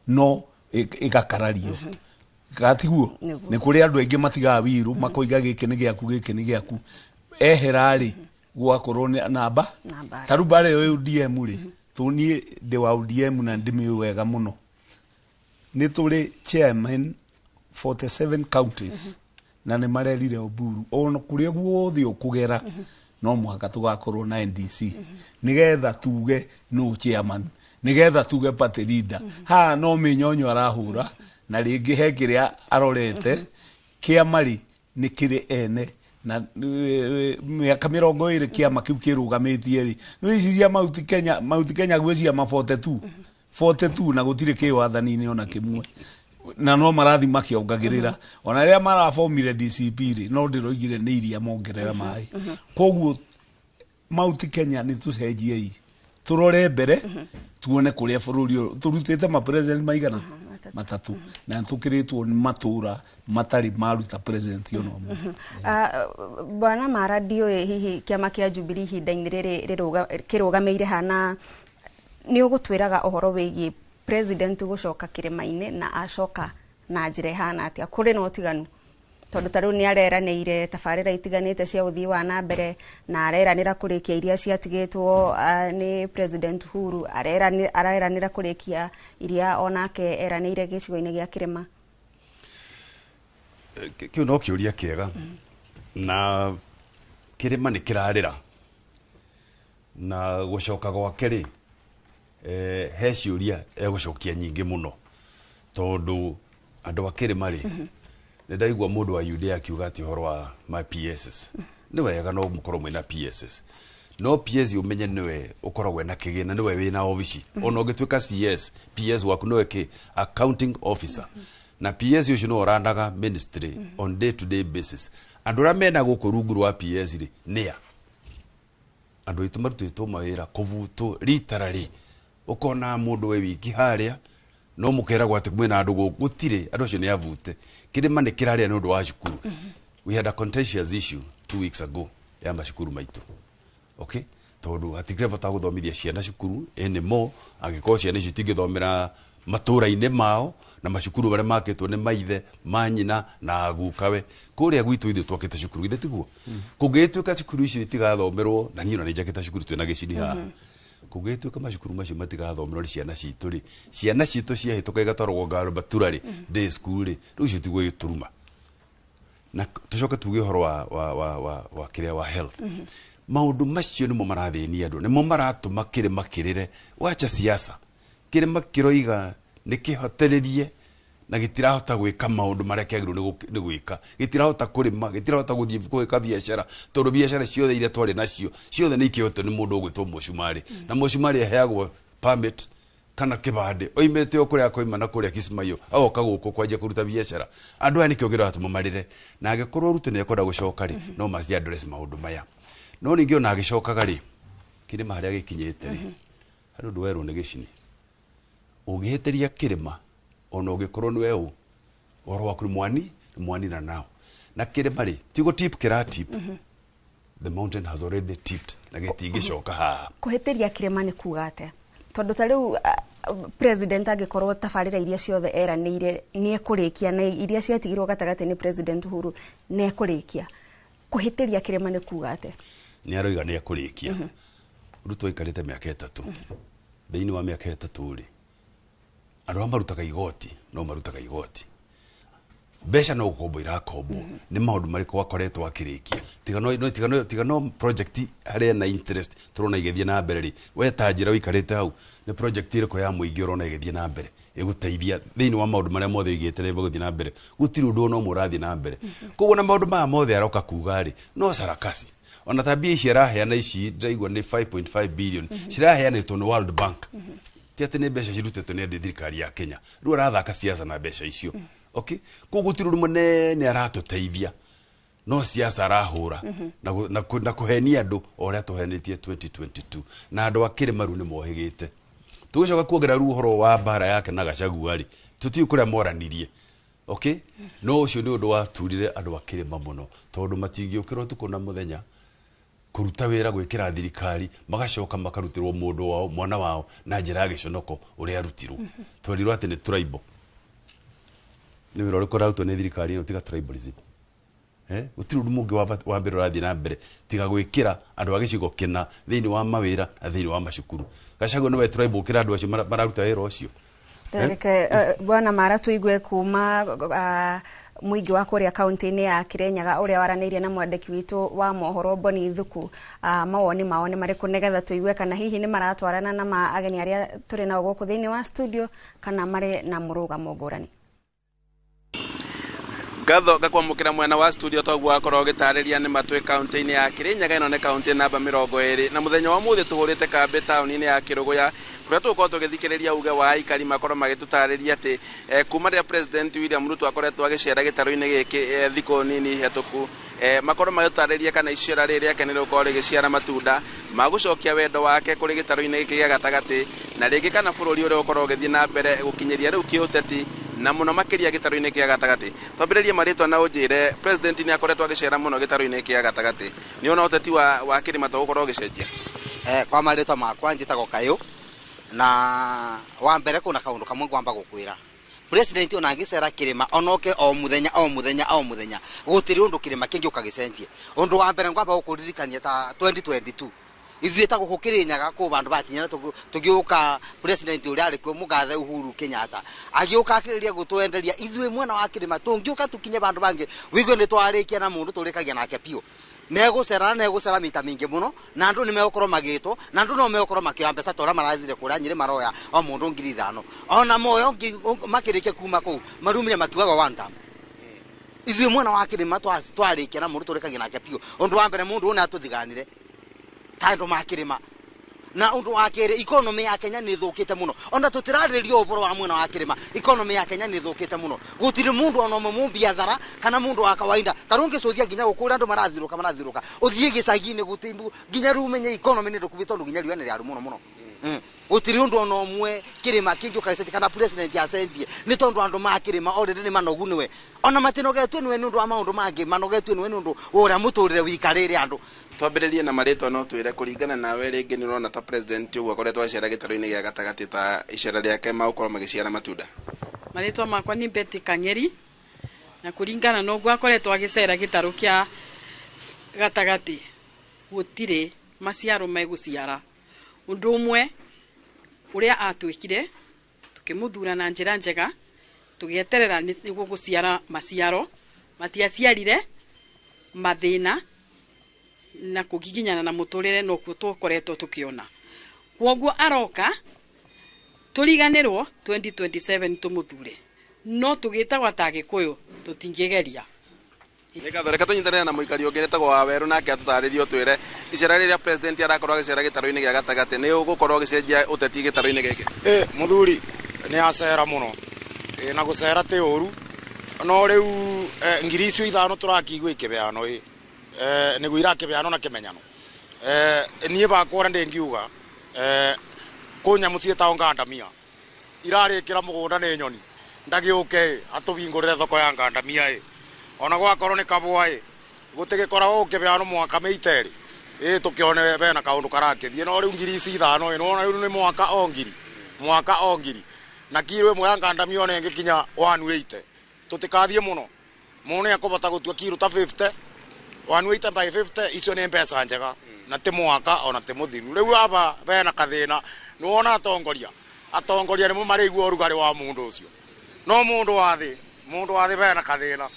no igakarario gatiguo ni kuri andu aingi matigaga wiru makoiga giki ni giaku eherari gwakorwo ni namba tarubare yo ODM ri tunie de wa ODM na ndimi wega muno ni turi chairman 47 counties na ne marerire Oburu ono kuria guothe ukugera no muhaka tugakorwo na NDC nigetha tuge no chairman nigetha tuge party leader ha no minyonyo arahura na ringi he kiria arorete kiamari ni kiri ene na miaka 20 kiama kiu kirugamitie ri no ici cia Mount Kenya gwĩcia ma 42 na gutire kiwathani-ini ona kimwe na no marathi makiongagirira ona ria marafomire DCP ri no ndiroigire ni iria mongerera mai koguo Mount Kenya ni tucenjie turore mbere tuone kuria bururi turutite ma president maigana matatu na tukiritwo ni matura matari maruta president yo no bwana maradio hihi kiama kia Jubilee hinda-ini riri kirugameire hana ni ugutwiraga uhoro wigie president gucoka kirima-ini na acoka na njira hana atia kuri no tiganu tondu taru ni areranire tafarira itiganite cia uthii wa na mbere na areranira kurikia iria ciatigitwo ni president Uhuru areranira kurikia iria onake eranire gicigo-ini gia kirima kiu no kiuria kiega na kirima ni kirarira na gucoka gwake ri he ciuria egucokia nyingi muno tondu andu akirima ri ni ndaigua mundu wa UDA akiuga ati horo wa my PSs ni wega no mukorwo mwina PSs no PS umenye niwe ukoragwo na kigina niwe wina obici ona ugituika CS PS waku niwe ki accounting officer na PS ucio no orandaga ministry on day to day basis andu ra mena guku rungu rwa PS ri nia andu itu marutitwo mawira kuvutu literally ukona mundu we wiki haria no mukera gwati mwina andu gutire andu acio ni avute kirima ni kiraria ni undu wa cukuru we had a contentious issue 2 weeks ago ya mashukuru maitu tondu hatigire bata guthomithia ciana cukuru anymore angikoo ciana ici tingithomera matura-inĩ mao na macukuru baria makĩtwo nĩ maithe manyina na agukawe kũrĩa gwitũ ithuĩ twakĩte cukuru githĩ tiguo kũngĩtuĩka cukuru icio itigathomerwo na niĩ ona nĩ njakĩte cukuru twĩna gĩcini haha kũngĩtuĩka macukuru macio matigathomerwo nĩ ciana citũ rĩ ciana citũ ciahĩtũka igatwarwo Gabatura rĩ day school rĩ rĩu icio tigwo gĩturuma na tucoke tuge ũhoro wa kĩrĩa wa health maũndũ macio nĩmo marathĩnia andũ nĩmo maratũma kĩrĩma kĩrĩre wacha siasa kĩrĩma kĩroiga nĩ kĩhotererie na gĩtirahota gwĩka maũndũ marĩa kĩagĩrĩirwo nĩ gwĩka gĩtirahota kũrĩma gĩtirahota gũthiĩ gwĩka biacara tondũ biacara ciothe iria twarĩ nacio ciothe nĩ ikĩhotwo nĩ mũndũ ũgwĩtwo Mũcumarĩ na Mũcumarĩ aheagwo permit kana kĩbandĩ oimĩte o kũrĩa koima na kũrĩa Kismayo agoka gũkũ kwanjia kũruta biacara andũ aya nĩkĩo gĩratũma marĩre na angĩkorwo Ruto nĩ ekwenda gũcoka rĩ no must address maũndũ maya no ningĩ ona agĩcokaga rĩ kĩrĩma harĩa gĩkinyĩte rĩ andũ ndwerwo nĩ gĩcini ũngĩhĩtĩria kĩrĩma ona ũngĩkorwo nĩ weũ ũhoro waku nĩ mwani na nao na kĩrĩma rĩ tigo tip kĩratip the mountain has already tipped na gĩtingĩcoka haha kũhĩtĩria kĩrĩma nĩ kuga atĩa tondũ ta rĩu president angĩkorwo tabarĩra iria ciothe eranĩire nĩ ekũrĩkia na iria ciatigirwo gatagatĩ nĩ president Uhuru nĩ ekũrĩkia kũhĩtĩria kĩrĩma nĩ kuga atĩa nĩ aroiga nĩ ekũrĩkia Ruto aikarĩte mĩaka 3 thĩinĩ wa mĩaka 3 rĩ andũ arĩa marutaga igoti no marutaga igoti mbeca no gũkombo irakombo nĩ maũndũ marĩkũ akoretwo akĩrĩkia tiga no project harĩa na interest turona igĩthiĩ na mbere rĩ we ta njĩra ũikarĩte hau nĩ project ĩrĩkũ ya mũingĩ ũrona igĩthiĩ na mbere ĩgũteithia thĩinĩ wa maũndũ marĩa mothe igĩte nĩ gũthiĩ na mbere gũtirĩ ũndũ no mũrathiĩ na mbere koguo na maũndũ maya mothe aroka kuga rĩ no sarakasi ona tabia ici araheana ici ndaigua nĩ 5.5 billion ciraheanĩtwo nĩ World Bank tiate nĩ mbeca cirutĩtwo nĩ thirikari ya Kenya rĩu arathaka siasa na mbeca icio okay koguo gũtirĩ ũndũ mũnene aratũteithia no siasa arahũra na kũhenia andũ o ũrĩa tũhenĩtie 2022 na andũ a kĩrĩma rĩu nĩ mohĩgĩte tũgĩcoka kuongerera rĩu ũhoro wa mbara yake na Gachagua rĩ tũtiĩ kũrĩa moranirie okay no ũcio nĩ ũndũ waturire andũ a kĩrĩma mũno tondũ matingĩũkĩrwo tukũ na mũthenya kuruta wĩra gwĩkĩra thirikari magacoka makarutĩrwo mũndũ wao mwana wao na njĩra ya gĩconoko ũrĩa arutirwo twarirwo atĩ nĩ tribal nĩ wĩra ũrĩkũ ũrarutwo nĩ thirikari ĩno tiga tribalism gũtirĩ ũndũ mũngĩ wa mbere ũrathiĩ na mbere tiga gwĩkĩra andũ a gĩcigo kĩna thĩinĩ wa mawĩra na thĩinĩ wa macukuru Gachagua nĩwe tribal ũkĩra andũ acio mararuta wĩra ũcio bwana Mara tuigue kuma mũingĩ wa kũrĩa kaunti-inĩ ya Kirinyaga ũrĩa waranĩirie na mwandĩki witũ wa mohoro Boni Thuku mawoni mao nĩ marĩkũ nĩgetha tuigue kana hihi nĩ maratwarana na ageni arĩa tũrĩ nao gũkũ thĩinĩ wa studio kana marĩ na mũrũgamo ngũrani Gatho gakwamũkĩra mwena wa studio toguo akorwo gĩtarĩria nĩ matwe kaunti-inĩ ya Kirinyaga ĩno nĩ kaunti namba 20 na mũthenya wa mũthĩ tũgũrĩte kambĩ taũni-inĩ ya Kĩrũgũya kũrĩa tũgũkorwo tũgĩthikĩrĩria uge wa aikari makorwo magĩtũtarĩria atĩ kuma rĩrĩa president William Ruto akoretwo agĩcera gĩtarũ-inĩ gĩkĩ thikũ nini hetũku makorwo magĩtũtarĩria kana icera rĩrĩ rĩake nĩ rĩgũkorwo rĩgĩciara matunda magũcokia wendo wake kũrĩ gĩtarũ-inĩ gĩkĩ gĩa gatagatĩ na rĩngĩ kana bũrũri ũrĩa ũkorwo ũgĩthiĩ na mbere gũkinyĩria rĩu kĩũteti na muno makiria gĩtarũ-inĩ kĩa gatagatĩ twambĩrĩrie marĩtwa na ũnjĩre president nĩ akoretwo agĩcera mũno gĩtarũ-inĩ kĩa gatagatĩ nĩ ona ũteti wa kĩrĩma tũgũkorwo ũgĩcenjia kwa marĩtwa makwa njĩtagwo Kayũ na wa mbere kuna kaũndũ kamwe ngwamba gũkwĩra president ona angĩcera kĩrĩma onoke o mũthenya gũtirĩ ũndũ kĩrĩma kĩngĩũka gĩcenjie ũndũ wa mbere ngwamba gũkũririkania ta 2022 ithuĩ ta gũkũ Kirinyaga kũ bandu bakinyana tũgĩũka president ũrĩa arĩ kuo Mũgathe Uhuru Kenyatta agĩũka akĩrĩria gũtwenderia ithuĩ mwena wa kĩrĩma tũngĩũka tũkinye bandu bangĩ wĩgwe nĩ twarĩkia na mũndũ tũrĩkagia nake piũ negũcera mita mingĩ mũno na andũ nĩ megũkorwo magĩtwo na andũ no megũkorwo makĩoya mbeca tora marathire kũrĩa Nyĩrĩ maroya o mũndũ 5,000 ona moyo makĩrĩkia kuma kũu marumire matuaga one time ithuĩ mwena wa kĩrĩma twarĩkia na mũndũ tũrĩkagia nake piũ ũndũ wa mbere mũndũ ũna atũthiganire tando makĩrĩma na ũndũ wa kerĩ economy ya Kenya nĩ thũkĩte mũno ona tũtirarĩrĩria ũboro wa mwena wa kĩrĩma economy ya Kenya nĩ thũkĩte mũno gũtirĩ mũndũ ona ũmwe biathara kana mũndũ wa kawaida tarũngĩ cũthia nginya gũkũra andũ marathirũka ũthiĩ gĩcagi-inĩ gũtimbu nginya rĩu menye economy nĩ ndũkubĩte ũndũ nginya riũa nĩ rĩaru mũno gutiri undu ona omwe kirima kingi kaiseti kana president asentie ni tondu andu makirima already ni manogu niwe ona matinogetwe niwe nundu wa maundu mangi manogetwe niwe nundu uria muturire wikarire andu twambiririe na maritwa no twire kuringana nawe ringi ni urona ta president uguo akoretwo acera gitaro-ini gia gatagati ta icera riake magukorwo magiciara matunda maritwa makwa ni Betty Kang'eri na kuringana no gwa akoretwo agicera gitaro kia gatagati gutire maciaro meguciara undu umwe uria atwikire tukimuthura na njira njega tugieterera niguo guciara maciaro matiaciarire mathina na kugiginyana na muturire no kutokoretwo tukiona kwoguo aroka turiganirwo 2027 tumuthure no tugitagwa ta Gikuyu tutingigeria Nikathoreka tunyitanira na muikari ongeretagwo Waweru nake atutaririo twire icera riria president arakorwo agicera gitaro-ini gia gatagati ni ugukorwo agicenjia uteti gitaro-ini giki muthuri ni acera muno na gucera ti uru no riu ngiri icio 5 turakigwa ikibeano niguo irakibeano na kimenyano nie bakora ndingiuga kunya mucie ta ngandamia irarikira mugunda ni nyoni ndagiuke atubingurire thoko ya ngandamia ona gwakorwo ni kabwa gutigikora ukibeano mwaka meiteri tukione bena kaundu karakithie no riu ngiri ici 5 no riu ni mwaka ongiri na kiro imwe ya ngandamia ona ingikinya 180 tutikathie muno muno yakobota gutua kiro ta 50 180 by 50 icio ni mbeca njega na ti mwaka ona ti muthiru riu aba bena kathina nuona atongoria ni mo marigwo urugari wa mundu ucio no mundu wathi bena kathina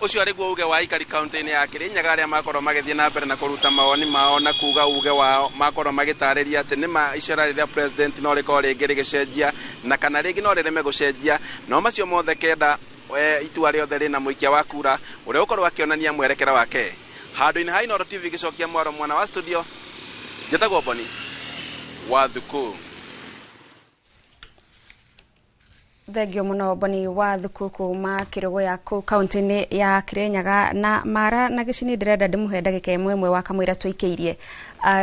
ucio ariguo uge wa Ikari county-ini ya Kirinyaga aria makorwo magithie na mbere na kuruta mawoni mao na kuga uge wao makorwo magitariria ati nima icera riria president no rikorwo ringi rigicenjia na kana ringi no rireme gucenjia no macio mothe kenda itua riothe rina muikia wa kura uria ukorwo akionania mwerekera wake handu-ini ha Inooro TV gicokia mwaro mwana wa studio njatagwo Boni wa Thuku. Thengio muno Boni wa Thuku kuma Kirugu ya ku kaunti-ini ya Kirinyaga na mara na gicini ndirenda ndimuhe ndagika imwe wa kamwira twikiirie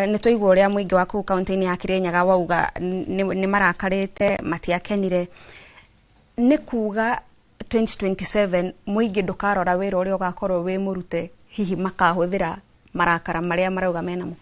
ni tuigwa uria muingi wa ku kaunti-ini ya Kirinyaga wauga ni marakarite matiakenire ni kuga 2027 muingi ndukarora wira uria ugakorwo wi murute hihi makahuthira marakara maria marauga menamo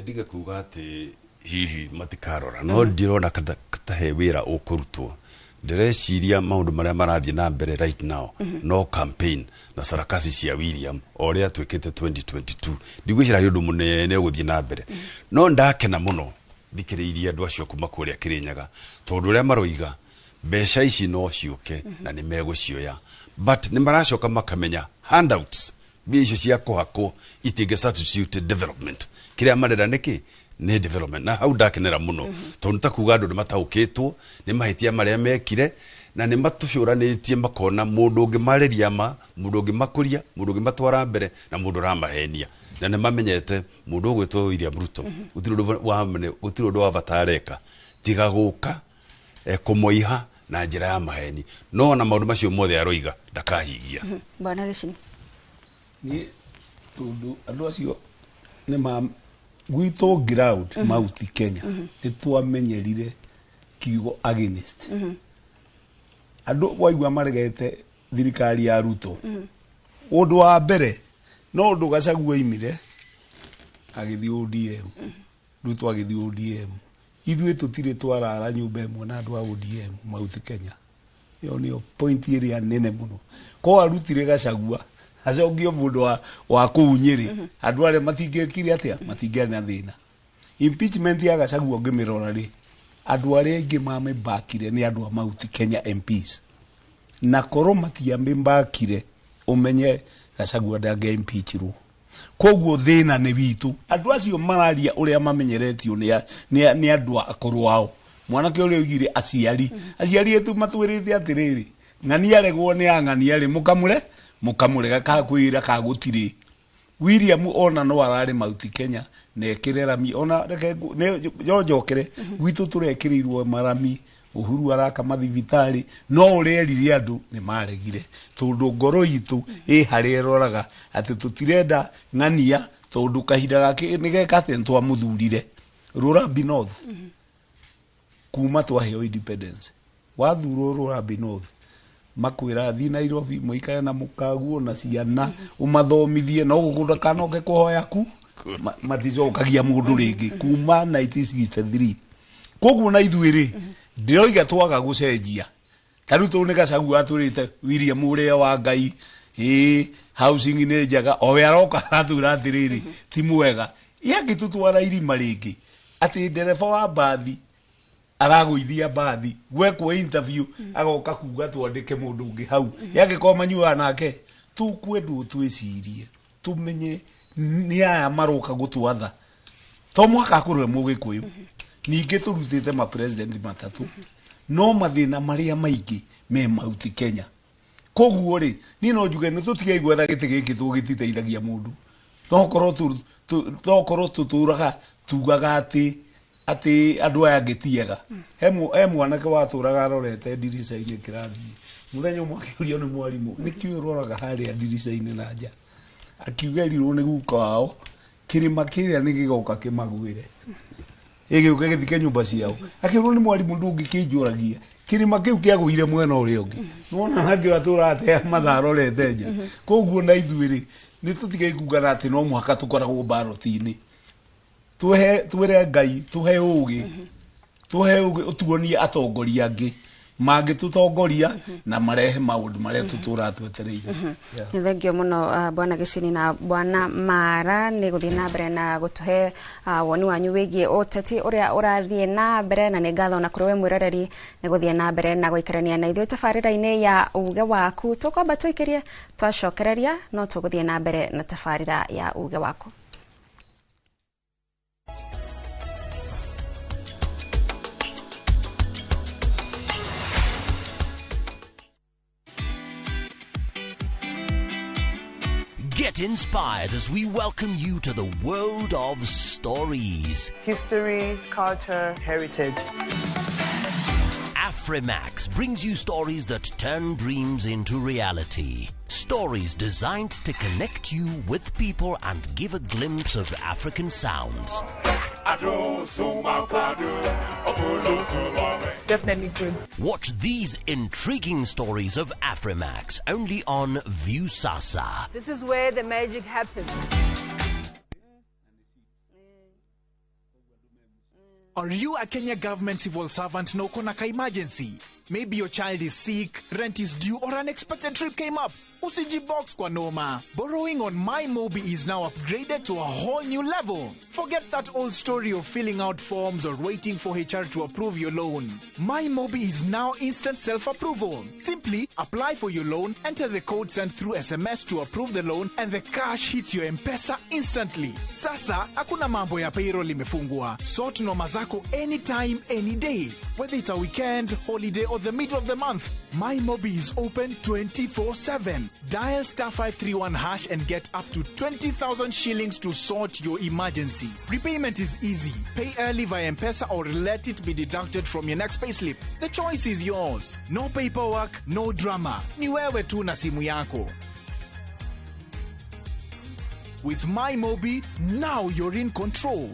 ndige kuga ati hihi matikarora no ndirona katahe wira ukurutwo ndireciria maundu maria marathie na mbere right now no campaign na sarakasi cia William oria twikite 2022 ndigwicira yundu munene guthie na mbere no ndakena muno thikiriirie andu acio kuma kuria Kirinyaga tondu uria maroiga mbeca ici no ciuke na ni megucioya but ni maracoka makamenya handouts bicio cia kuhako itinge substitute development kiria marera niki ni development na hau ndakenera muno tondu takuga andu ni mataukitwo ni mahitia maria mekire na ni matucuranitie makona mundu ungi mariria mundu ungi makuria mundu ungi matwara mbere na mundu ramahenia na ni mamenyete mundu ugwitwo William Ruto gutiro ndo avatareka tiga guka kumoiha na njira ya maheni no na maundu macio mothe aroiga ndakahigia bwana gicini ni tundu andu acio ni ma gwito ground Mount Kenya ni twamenyerire kiugo against andu waigua maregete thirikari ya Ruto undu wa mbere no undu Gachagua imire agithii ODM Ruto agithii ODM ithuĩ tutire twarara nyumba ĩmwe na andu a ODM Mount Kenya iyo ni point area nene muno ko arutire Gachagua acongio mundu wa kuunyiri andu aria matingekire atia matingena thina impeachment ya Gachagua ngimirora ri andu aria ingi mamebakire ni andu a Mount Kenya MPs na koro matiambakire umenye Gachagua ndange impeachirwo koguo thina ni witu andu acio mararia uria mamenyeretio ni andu akorwo wao mwanake uria ugire aciari etu matwirite atiriri ng'ani aregwo ni ang'ani ari mukamure gakakwira kagutiri William ona no arari Mount Kenya nekirera mi ona reke njokere gwitu turekirirwo marami Uhuru araka mathibitari no ureririe andu ni maregire tondu ngoro itu hari eroraga ati tutirenda ng'ania tondu kahinda gake ni gekate ntwa muthurire Rurambi North kuma twaheo independence wathurwo Rurambi North makwira thi Nairobi muikare na mukaguo na ciana umathomithie no gukunda kanoke kuhoya ku maticokagia mundu ringi kuma 1963 koguo na ithuiri ndiroiga twaga gucenjia tariu tu ni Gachagua aturite William uria wa Ngai housing ni njaga o we aroka athura atiriri ti mwega yangitutwara irima ringi ati ndereba wa mbathi araguithia mbathi gwekwo interview agoka kuga twandike mundu ungi hau yangikoma manyua nake tukwendu twicirie tumenye ni aya maroka gutwatha to mwaka kurwe mugikuyu ninge turutite ma president matatu no mathina maria maingi me mauti Kenya koguo ri ni no njuge ni tutige gwetha giti giki tugititeithagia mundu no korwo tuturaga tugaga ati andu aya ngitiega he mwanake waturaga arorete ndirica-ini kirathi muthenya umwe akiurio ni mwarimu nikio uroraga haria ndirica-ini na nja akiugerirwo ni guka wao kirima kiria ni gigoka kimagwire igioke githike nyumba ciao akiurio ni mwarimu ndungikijuragia kirima kiu kiagwire mwena uria ungi nona hangi watura ate matharorete nja koguo na ithuiri ni tutige kugana ati no mwaka tukoragwo baroti-ini twere Ngai tuhe ugi utuonie atongoria angi mangitutongoria na marehe maundu maria tutura twetereire ni thengio muno bwana Gicini na bwana Mara ni guthie na mbere na gutuhe woni wanyu wigie uteti uria urathie na mbere na ni ngatho na kuriwe mwiroreri ni guthie na mbere na guikarania na ithuĩ tabarĩra-inĩ ya uge waku tukwamba tuikirie twacokereria no tuguthie na mbere na tabarĩra ya uge waku. Get inspired as we welcome you to the world of stories. History, culture, heritage. Afrimax brings you stories that turn dreams into reality. Stories designed to connect you with people and give a glimpse of African sounds. Definitely good. Watch these intriguing stories of Afrimax only on Viusasa. This is where the magic happens. Are you a Kenya government civil servant na uko na ka emergency? Maybe your child is sick, rent is due, or unexpected trip came up. Usijibox kwa noma. Borrowing on MyMobi is now upgraded to a whole new level. Forget that old story of filling out forms or waiting for HR to approve your loan. MyMobi is now instant self-approval. Simply apply for your loan, enter the code sent through SMS to approve the loan, and the cash hits your M-Pesa instantly. Sasa, hakuna mambo ya payroll imefungwa. Sort noma zako anytime, any day. Whether it's a weekend, holiday, or the middle of the month, MyMobi is open 24/7. Dial *531# and get up to 20,000 shillings to sort your emergency. Repayment is easy. Pay early via M-Pesa or let it be deducted from your next payslip. The choice is yours. No paperwork, no drama. Ni wewe tu na simu yako. With MyMobi, now you're in control.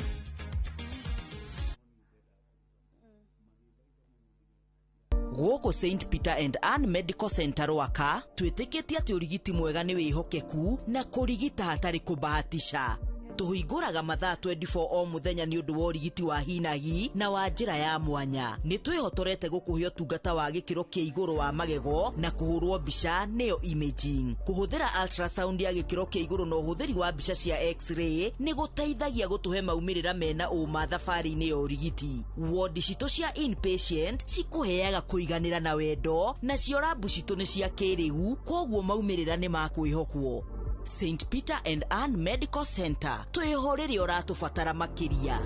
Goko St. Peter and Ann Medical Center waka twitikitie ati urigiti mwega ni wihokeku na kurigita hatari kubahatisha. Tuhinguraga mathaa 24 o muthenya ni undu wa urigiti wa hinahi na wa njira ya mwanya. Ni twihotorete gukuhe utungata wa gikiro kia iguru wa magego na kuhurwo mbica neo imaging. Kuhuthira ultrasound ya gikiro kia iguru no huthiri wa mbica cia x-ray ni guteithagia gutuhe maumirira mena uma thabari-ini ya urigiti. Ward cito cia inpatient cikuheaga kuiganira na wendo na cio labu cito ni cia kiriu koguo maumirira ni makwihokwo. St. Peter and Ann Medical Center twihoreri uratubatara makiria.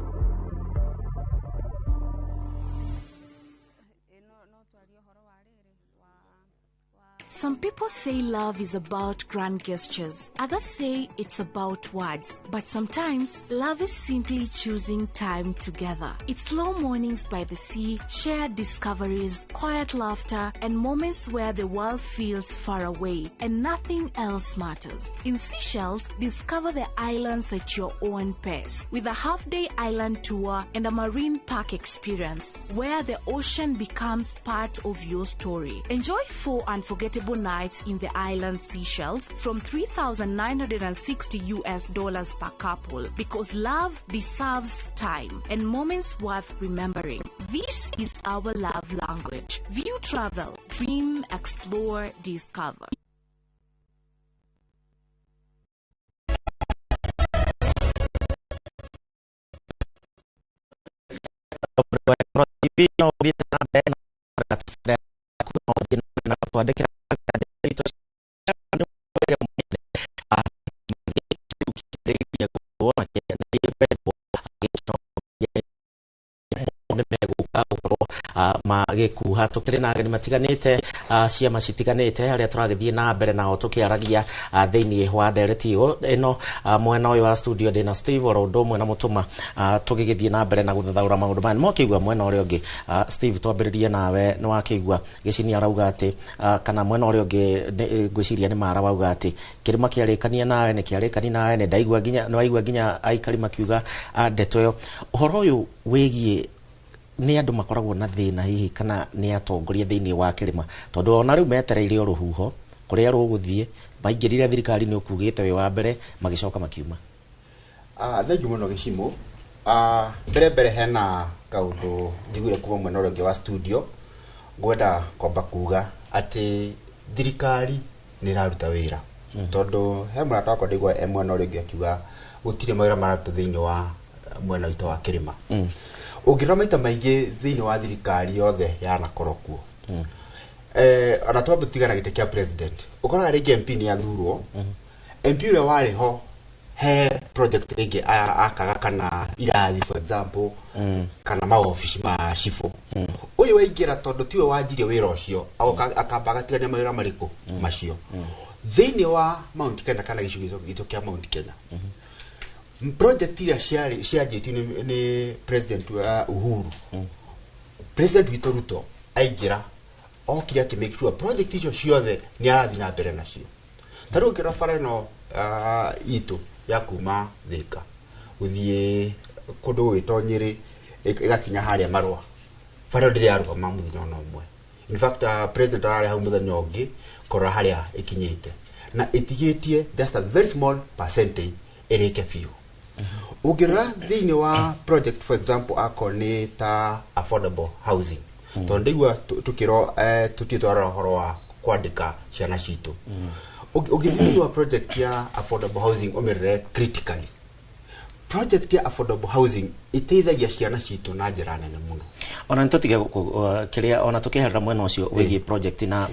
Some people say love is about grand gestures. Others say it's about words. But sometimes, love is simply choosing time together. It's slow mornings by the sea, shared discoveries, quiet laughter, and moments where the world feels far away and nothing else matters. In Seychelles, discover the islands at your own pace with a half-day island tour and a marine park experience where the ocean becomes part of your story. Enjoy 4 unforgettable nights in the island Seychelles from $3,960 per couple, because love deserves time and moments worth remembering. This is our love language. View travel, dream, explore, discover. magikuha tukiri na ageni matiganite ciama citiganite haria turagithie na mbere nao tukiaragia thiini wa ndereti ino mwena uyu wa studio ndina Steve Orondo mwena mutuma tugigithie na mbere na guthathaura maundu mani mokigwa mwena uria ungi. Steve, twambiririe nawe ni wakigwa gicini arauga ati kana mwena uria ungi ngwiciria ni mara wauga ati kirima kiarikania nawe ni kiarikani nawe ni ndaigua ginya no aigua ginya aikari makiuga ndeto yo uhoro uyu wigie ni andu makoragwo na thina hihi kana ni atongoria thiini wa kirima tondu ona riu metereire ruhuho kuria ruguthie maingirire thirikari ni ukugite we wa mbere magicoka makiuma. Thank you muno Gicimo. Mbere hena kaundu njiguire kuma mwena uria ungi wa studio ngwenda kwamba kuga ati thirikari ni raruta wira tondu he murata wakwa ndigwa mwena uria ungi akiuga gutire mawira mararuta thiini wa mwena wito wa kirima. Ungirora maita maingi thiini wa thirikari yothe yanakorwo kuo ona twambe tutigana gite kia president ukora ringi MP ni athurwo MP ule wari ho he project ringi akaga kana irathi for example kana maofici ma cifo uyu waingira tondu tiwe wanjirie wira ucio akamba gatigania mawira mariku macio thiini wa Mount Kenya kana gicigo gitu kia Mount Kenya. Project ile cianjitio ni president Uhuru. President William Ruto aingira okire ati make sure project icio ciothe ni arathi na mbere nacio. Taru ngira bara no itu ya kuma Thika uthie kundu witonyiri igakinya haria Marua bara ndiri aruga mamuthino no mwe. In fact president arari hau muthenya ungi kora haria ikinyite na itigitie just a very small percentage ereke fiu. Ugira thiini wa project for example akoni ta affordable housing tondigwa tukiro tutitwara horo wa kwandika ciana citu ugira wa project ya affordable housing omerere critically project ya affordable housing iteithagia ciana citu na njira nene muno ona ntutige kiria ona tukiherera mwena ucio wigi project na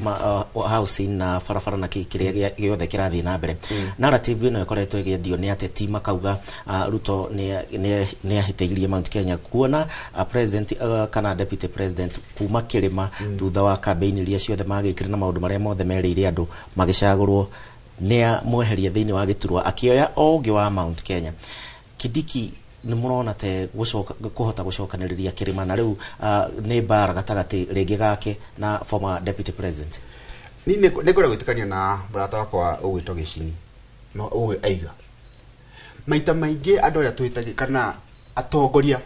housing na farafara na kiria giothe kirathi na mbere narrative ino ikoretwo igendio ni ateti makauga Ruto ni ahiteirie Mount Kenya kuona president kana deputy president kuma kirima thutha wa campaign iria ciothe magikire na maundu maria mothe merire andu magicagurwo ni mweheria thiini wa giturwa akioya ongi wa Mount Kenya. Kidiki ni murona te kuhota gucokaniriria kirima na riu ni bara gatagati ringi gake na former deputy president. Ni ngora gwitikania na brata wakwa ugwito Gicini no uwe aiga maita maingi andu aria tuhitagi kana atongoria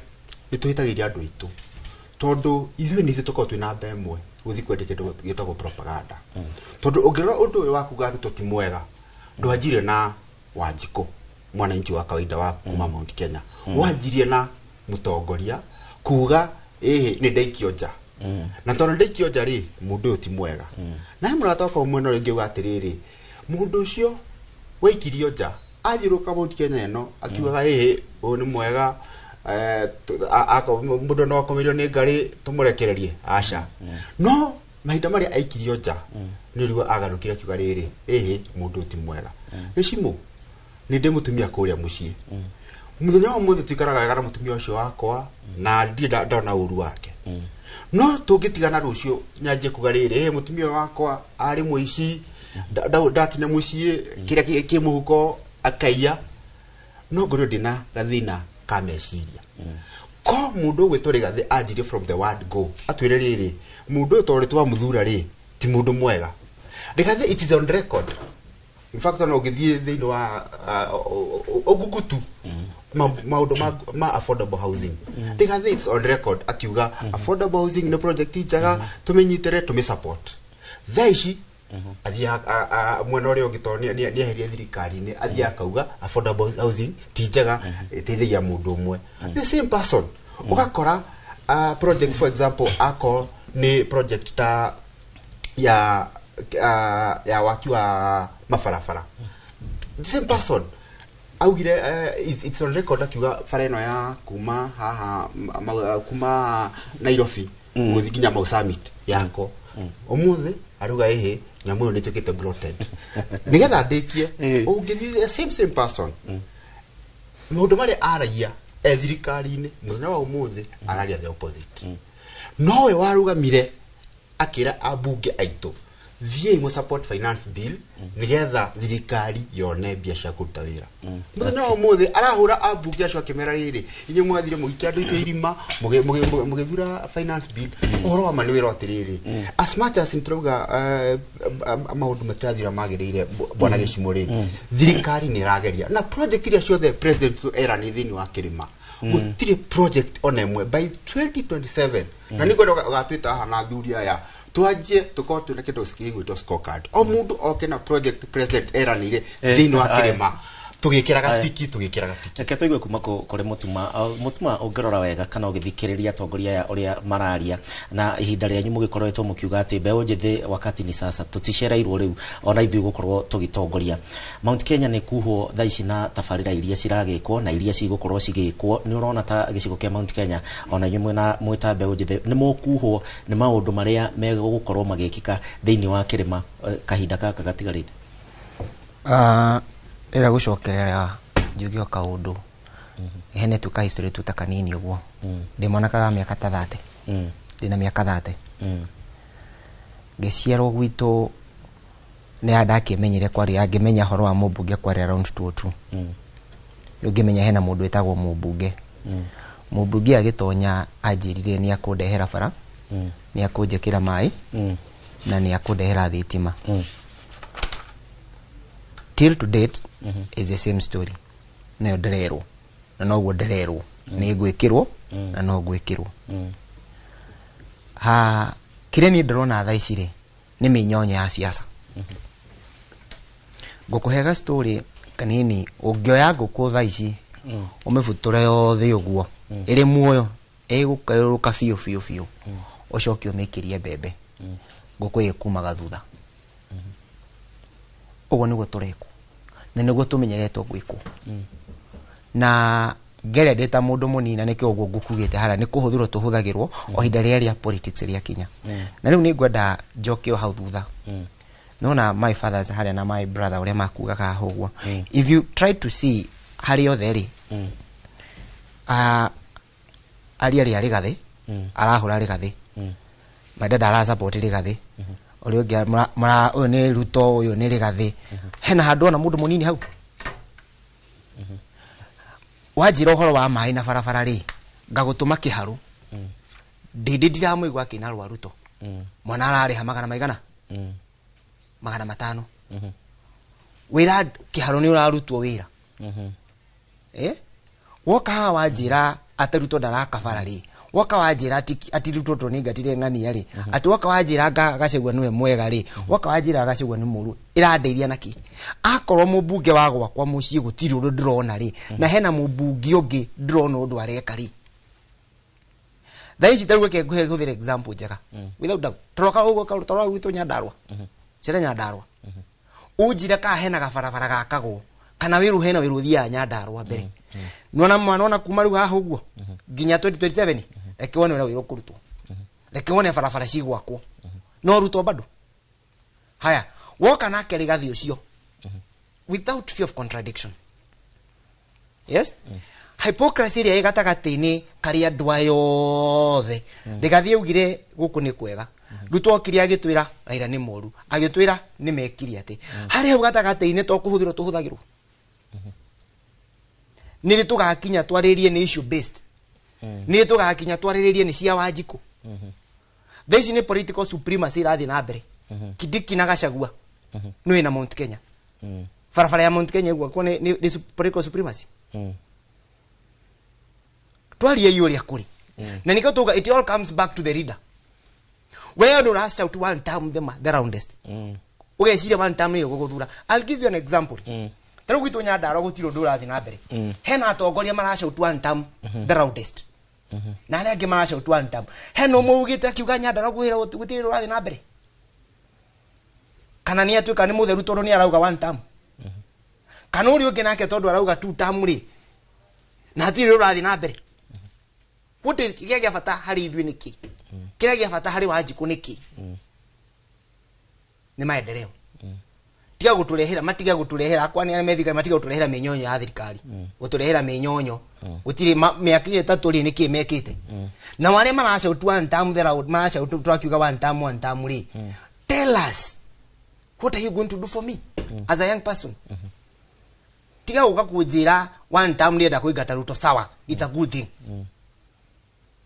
ni tuhitagiria andu itu tondu ithuĩ ni tuko twina mbemwe guthi kwendeke gitagwo propaganda tondu ungirora undu wa kuga Ruto ti mwega ndwanjire na Wanjiko mwananchi wa kawaida wa kuma Mount Kenya wanjirie na mutongoria kuga ni ndaikionja na tondu ndaikionja ri mundu ti mwega na muratoka mwena ringi uga atiriri mundu ucio waikirio nja athiruka Mount Kenya eno akiuga uyu ni mwega mundu no komerio ni ngari tumurekererie aca no mahinda maria aikirio nja ni riwa agarukire akiuga riri mundu ti mwega. Gicimo ni ndi mutumia kuria mucii muthenya wa muthe twikaraga wega na mutumia ucio wakwa na ndira ndona uru wake no tugitigana rucio nyanje kugarire mutumia wakwa ari muici ndakinya mucie kira kimuhuko akaiya no ngoro ndina gathina kameciria ko mundu gwitore gathe anjire from the word go atwire riri mundu tore twa muthura ri ti mundu mwega ndigathe it is on record in fact no githie thiini wa ogugutu maudo ma affordable housing ndigathe it's on record akiuga affordable housing no project ijaga tumenyitere tumi support thaici athia mwena uri ungitonia ni aheria thirikari ni athia akauga affordable housing tijaga teithagia mundu umwe the same person ugakora project for example ako ni project ta ya waki wa mafarafara the same person augire it's on record akiuga fareno ya kuma haha kuma Nairobi guthikinya Mau Summit yako omuthe aruga ehe nyamu ni tukite bloated nigetha ndikie ungithi same person mundu mari aragia thirikari-ini muthenya wa umuthe araria the opposite nowe warugamire akira abunge aitu thie mu support finance bill nigetha thirikari yone biacara kuruta wira muthenya wa umuthe arahura abunge acio akimera riri inye mwathire mugikia andu itu irima mugithura finance bill uhoro wa manwira atiriri as much as introga maundu matirathira magirire bwana gicimo ri thirikari ni rageria na project iria ciothe president era ni thini wa kirima gutire project ona imwe by 2027 na ni gwenda gatwita hana thuria ya twaje tukoo tuna kitu sikigwitwo scorecard o mundu okena project president era nire thini wa kirima tugikira gatiki reke tuigue kuma kuri mutuma ungerora wega kana ugithikiriria atongoria ya uria mararia na ihinda ryanyu mugikoretwo mukiuga ati mbeu njithi wakati ni sasa tutisherairwo riu ona ithui gukorwo tugitongoria Mount Kenya ni kuho thaici na tafarira iria ciragikwo na iria cigukorwo cigikwo ni urona ta gicigo kia Mount Kenya ona nyumwe na mwita mbeu njithi ni mukuho ni maundu maria megukorwo magikika thiini wa kirima kahinda kaka gatigarite rira gucokerera njugio kaundu hene tuka history tuta kanini uguo ndimona kaga miaka ta 30 ndina miaka 30 geciarwo gwitu ni andake menyire kwari angimenya horo wa mubunge kwari around 22 ngimenya hena mundu etagwo mubunge mubunge agitonya ajirire ni akundehera bara ni akunjekira mai na ni akundehera thitima till to date is the same story na nderero na no nderero ni gwikirwo na no gwikirwo ha kire ni ndrona thaici ri ni minyonyo ya siasa ngukuhega story kanini ungioya nguku thaici umifuture yothe uguo iri muoyo egukairuka fiu ucoke umikirie mbembe nguku ikumaga thutha ugo niguo tureko na niguo tumenyeretwo gwikwo na ngere ndeta mundu munina nikio uguo ngukugite hara ni kuhuthirwo tuhuthagirwo o hinda ria politics ria kinya na riu ni ngwenda njokio hau thutha nona my fathers haria na my brother uria makugaga hugwo if you try to see hario theri ari gathi arahura gathi my dad ara support gathi uri ungi mara uyu ni Ruto uyu ni Rigathi hena handu ona mundu munini hau wajira uhoro wa mai na barabara ri ngagutuma kiharu ndindira muigwa kina rwa Ruto mwana arari hamagana maigana 500 wira kiharu ni urarutwo wira woka wajira ataruto daraka barari waka wajira ati Ruto to ni gatire ngani yari ati waka wajira gacegwa niwe mwega ri waka wajira gacegwa ni muru irandeithia naki akorwo mubunge wagwa kwa mucie gutiri undu ndirona ri na hena mubunge ungi ndirona undu areka ri thaici tarugwe ke nguhe example njega without doubt toroka ugo toroka witu Nyandarua cire Nyandarua ujira ka hena gabarabara gakagwo kana wiru hena wiru thia Nyandarua mbere nona mwana ona kuma riu haha uguo nginya 2027 reke wone wiru kurutwo reke wone barabara cigwakwo no Ruto bado haya woka nake Rigathi ucio without fear of contradiction yes hypocrisy ria igatagati-ini kari andu ayothe ndigathie ugire guku ni kwega rutwo kiri agitwira Raila ni moru agitwira ni mekiri ati hari hau gatagati-ini to kuhuthirwo tuhuthagirwo ni tugakinya twaririe ni issue based ni tugakinya twaririe ni cia Wanjiku these ni political supremacy rathi na mbere Kidiki na Gachagua no ina Mount Kenya farafara ya Mount Kenya igwa kone ni political supremacy twaria iyo ria kuri na niko tuga it all comes back to the leader where do I shout one time the roundest ugeciria one time iyo guguthura. I'll give you an example tero gwitu Nyandarua gutiro ndurathi na mbere hena atongoria marashout one time the roundest na arĩa angĩ marashout one time hena mũugite akiuga Nyandarua gutiro ndurathi na mbere kana ni atuika ni mutheru tondu ni arauga one time kana uri ungi nake tondu arauga two time ri na hatiri urathi na mbere wote kiria gia bata hari ithui niki kiria gia bata hari Wanjiku niki ni maendeleo tiga guturehera matiga guturehera kwani ane methika matiga guturehera minyonyo ya thirikari guturehera minyonyo gutiri miaka 3 ri niki mekite na wale marasha utu one time there out marasha utu twakiuga one time ri tell us what are you going to do for me as a young person tiga ukakujira one time ri nda kuigata Ruto sawa it's a good thing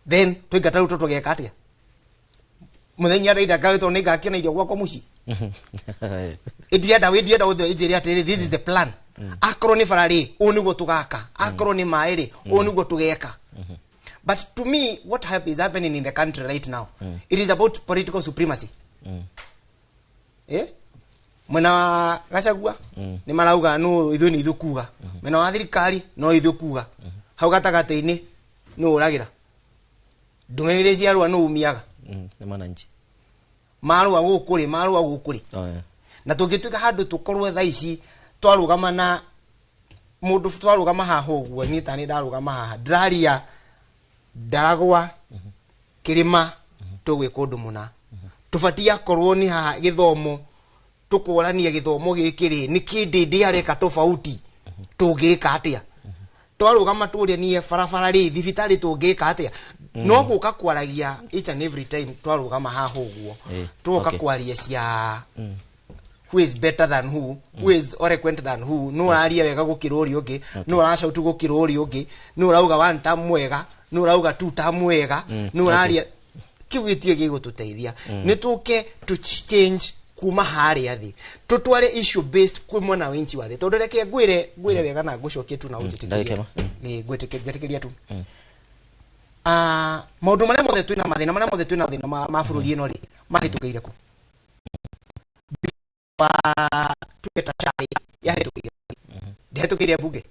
then tuigata Ruto tugeka atia muthenya Raila galito ni gakiona irio gwakwa muci idiada uthe ijiri atiri this is the plan akoro ni farari oniguo tugaka akoro ni mairi oniguo tugeka. But to me what is happening in the country right now it is about political supremacy mwena Gachagua ni marauga no ithu ni ithu kuga mwena wa thirikari no ithu kuga hau gatagati-ini no uragira ndung'ire cia rua no umiaga ni mananji marua gukuri na tungituika handu tukorwe tha ici twarugama na mundu twarugama haha uguo ni tani ndarugama haha ndaria ndaragwa kirima tugwika undu muna tubatia korwo ni haha githomo tukurania githomo gikiri ni kindi areka tofauti tungika atia twarugama turia ni farafara ri thibitari tungika atia no guka kwaragia each and every time twarugama haha uguo tuka kwaria cia who is better than who is eloquent than who no aria wega gukira uri ungi no arashout gukira uri ungi no urauga one time mwega no urauga two time mwega no aria kiwitie gigututeithia ni tuke to change kuma hari athi tutware issue based kwi mwana winchi wathe tondu reke ngwire wega na ngucokie tu na unjitikiria ni gwitikiria tu maundu maria mothe twina mathina ma bururi ino ri mahitukiire ku tuketa chai yahetukiire bunge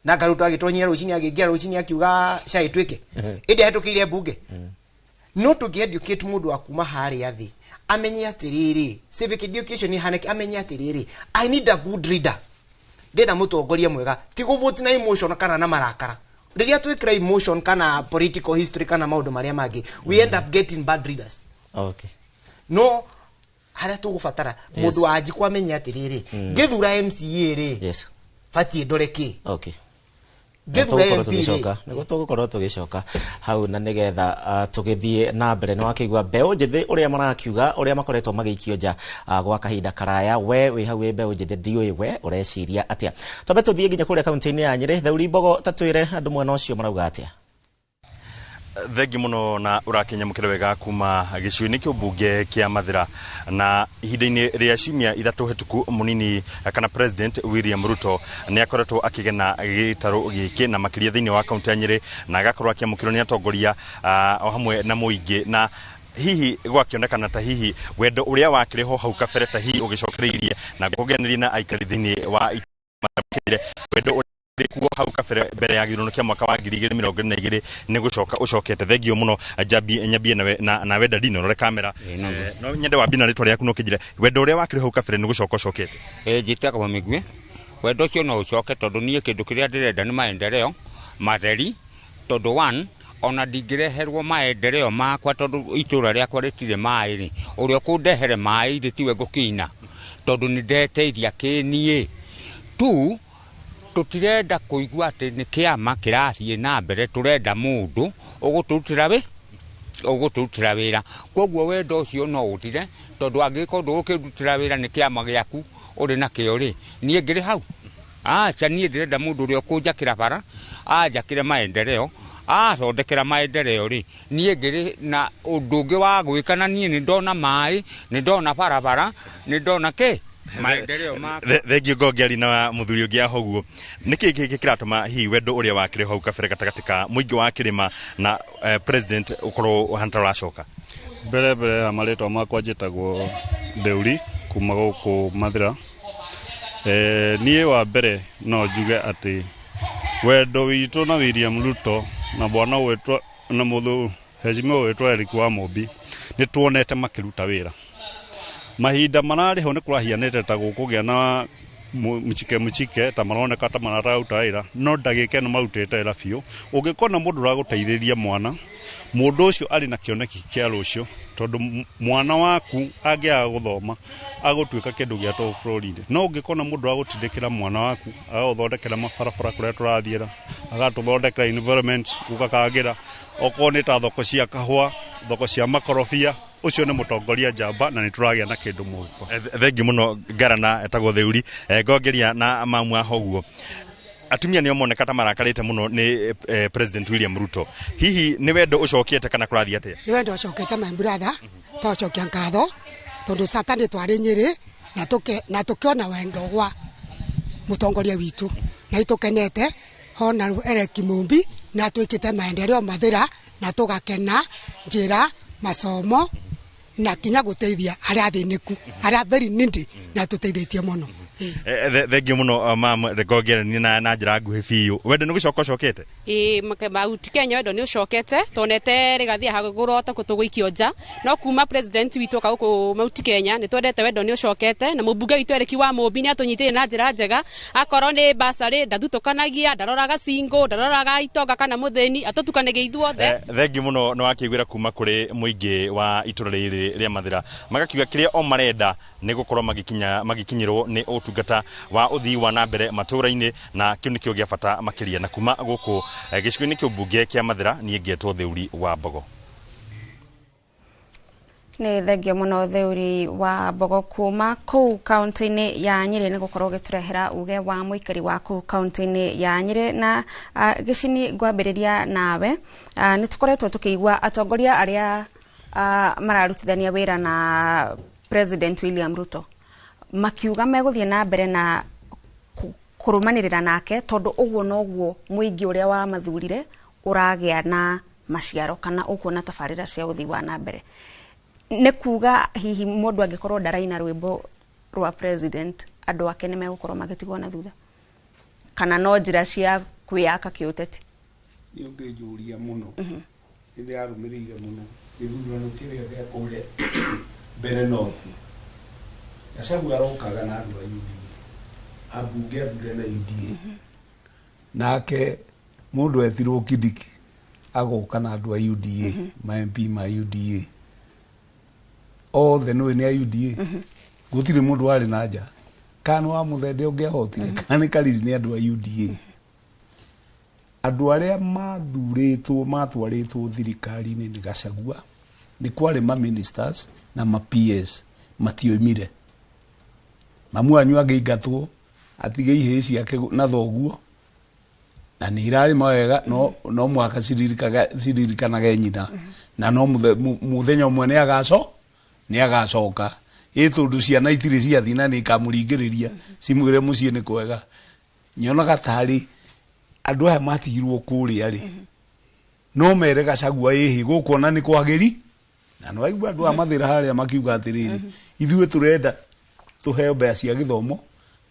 na Garuto agitonyera rucini agingia rucini akiuga chai twike indi ahetukiire bunge no to get educate mundu akuma hari athi amenye atiriri civic education haneke amenye atiriri I need a good leader ndenda mutongoria mwega tiguvuti na emotion kana na marakara riria twikira emotion kana political history kana maundu maria mangi we end up getting bad leaders. Okay no haria tugubatara mundu aji kwamenya atiriri ngithura MCA ri fatie ndoreki okay niguo tugukorwo tugicoka hau na nigetha tugithie na mbere ni wakigwa mbeu njithi uria marakiuga uria makoretwo magikio nja gwa kahinda karaya we wi hau mbeu njithi ndiui we ureciria atia tobe tuthie nginya kuria kaunti-ini ya Nyeri Thauri Mbogo tatwire andu mwena ucio marauga atia. Thengi muno na urakinya mukire wega kuma gicui-ini kiu bunge kia Mathira na ihinda-ini ria ciumia ithatu hetuku munini kana President William Ruto ni akoretwo akigena gitaro giki na makiria thiini wa kaunti ya Nyeri na agakorwo akiamukirwo ni atongoria o hamwe na muingi na hihi gwakionekana ta hihi wendo uria wakiriho hau kabere ta hihi ugicokereirie na kugeneri na aikari thiini wa wendo kuo hau kabere mbere ya giruno kia mwaka wa 2022 ni gucoka ucokete thengio muno nyambie na wenda dino rore kamera no nyende wa bina ritwa riaku no kijire wendo uria wakire hau kabere ni gucoka ucokete njitaka wa migwe wendo cio no ucoke tondu nie kindu kiria ndirenda ni maendeleo matheri tondu one ona ndingireherwo maendeleo makwa tondu itura riakwa ritire mai ri uria kundehere mai ritiwe gukina tondu ni ndeteithia kinie tu tutirenda kuigua ati ni kiama kirathie na mbere turenda mundu ugututira wira koguo wendo ucio no utire tondu angikorwo ukirutira wira ni kiama giaku uri na kio ri nie ngiri hau acha nie ndirenda mundu uri ukunjakira bara ajakire maendeleo athondekera maendeleo ri nie ngiri na undu ungi wa gwikana nie ni ndona mai ni ndona barabara ni ndona ke maendeleo mako thengio ngongeri na muthuri ungi ahoguo niki kiratuma hi wendo uria wakire hau kabere gatagati ka muingi wa kirima na president ukoro hantara racoka mbere amaretwa makwa njitagwo Theuri kuma guku Mathira nie wa mbere no njuge ati wendo witu na William Ruto na bwana wetwa na muthu Heshima wetwa Eric Wamombi ni tuonete makiruta wira mahinda marari ho ni kurahianete ta gukugia na muchike ta maroneka ta mararauta wira no ndagike no marutete wira biu ungikona mundu raguteithĩria mwana mundu ucio ari na kioneki kia rucio tondu mwana waku angiaga guthoma agutwika kindu gia to Florida no ungikona mundu agutindikira mwana waku agathondekera mabarabara kuria turathiira agatuthondekera environment ukakagira okone ta thoko cia kahua thoko cia makorofia ucio ni mutongoria njamba na ni turagia na kindu muko thengi muno garana etagwo Theuri ngongeria na mamu ahoguo atumia nio moneka ta marakarite muno ni president William Ruto hihi ni wendo ucokete kana kurathia atia ni wendo ucokete my brother to chokia ngatho tondu satani twari Nyeri na tukiona wendo wa mutongoria witu na itukenete hona Eric Mumbi na twikite maendeleo Mathira na tugakena njira masomo na kinya guteithia aria athiniku aria very needy na tuteithĩtie muno thengi muno mam ngongere ni na njira nguhi biu wendo ni gucokete mauti Kenya wendo ni ucokete tonete rigathia hagurota kutugwikio nja no kuma president witu ka guku mauti Kenya ni twendete wendo ni ucokete na mubunge witu Eric Wamombi ni atunyitire na njira njega akoro ni basari ndathutokanagia ndaroraga singo ndaroraga itonga kana mutheni atutukanagia ithuothe thengi muno no akigwira kuma kuri muingi wa itura riri ria Mathira magakiuga kiria o marenda ni gukorwo magikinyirwo ni utungata wa uthii wa na mbere matura-ini na kiu nikio gia bata makiria na kuma guku gicigo-ini kiu mbunge kia Mathira ni ngetwo Theuri wa Mbogo ni thengio muno Theuri wa Mbogo kuma kuu kaunti-ini ya Nyeri ni gukorwo giturehera uge wa muikari wa kuu kaunti-ini ya Nyeri na gicini ngwambiriria nawe ni tukoretwo tukiigua atongoria aria mararutithania wira na president William Ruto makiuga meguthie na mbere na kurumanirira nake tondu uguo noguo muingi uria wa mathurire uragia na maciaro kana ukuona tabarira cia uthii wa na mbere ne kuga hihi mundu angikorwo ndaraina rwimbo rwa president andu ake ni megukorwo magitigwo na thutha kana no njira cia kwiyaka kiuteti ni ungijuria muno ndi arumirire muno ithurano kiria gia kule mbere no yasabu arokaga na andu a UDA abunge na UDA nake mundu ethirwo Kidiki agoka na andu a UDA ma MP ma UDA othe no ni a UDA gutire mundu wari na nja kana wa muthende ungiahotire kana kariz ni andu a UDA andu aria mathuritwo matwaritwo thirikari-ini ni Gachagua ni kwari ma ministers na ma PS matioimire mamu anyu agĩingatwo atige ihĩ ciake na thoguo na nĩ irarĩ mawega no mwaka ciririkanaga nyina na no muthenya ũmwe nĩ agacoka ĩtũndũ ciana itirĩ ciathi na nĩ ikamũringĩrĩria cimwĩre mũciĩ nĩ kwega nyonaga tarĩ andũ aya matigirwo kũrĩa rĩ no mere Gachagua ĩhĩ gũkuona nĩ kwagĩri na no aigua andũ a Mathira harĩa makiuga atĩrĩrĩ ithuĩ tũrenda tuheo mbea cia githomo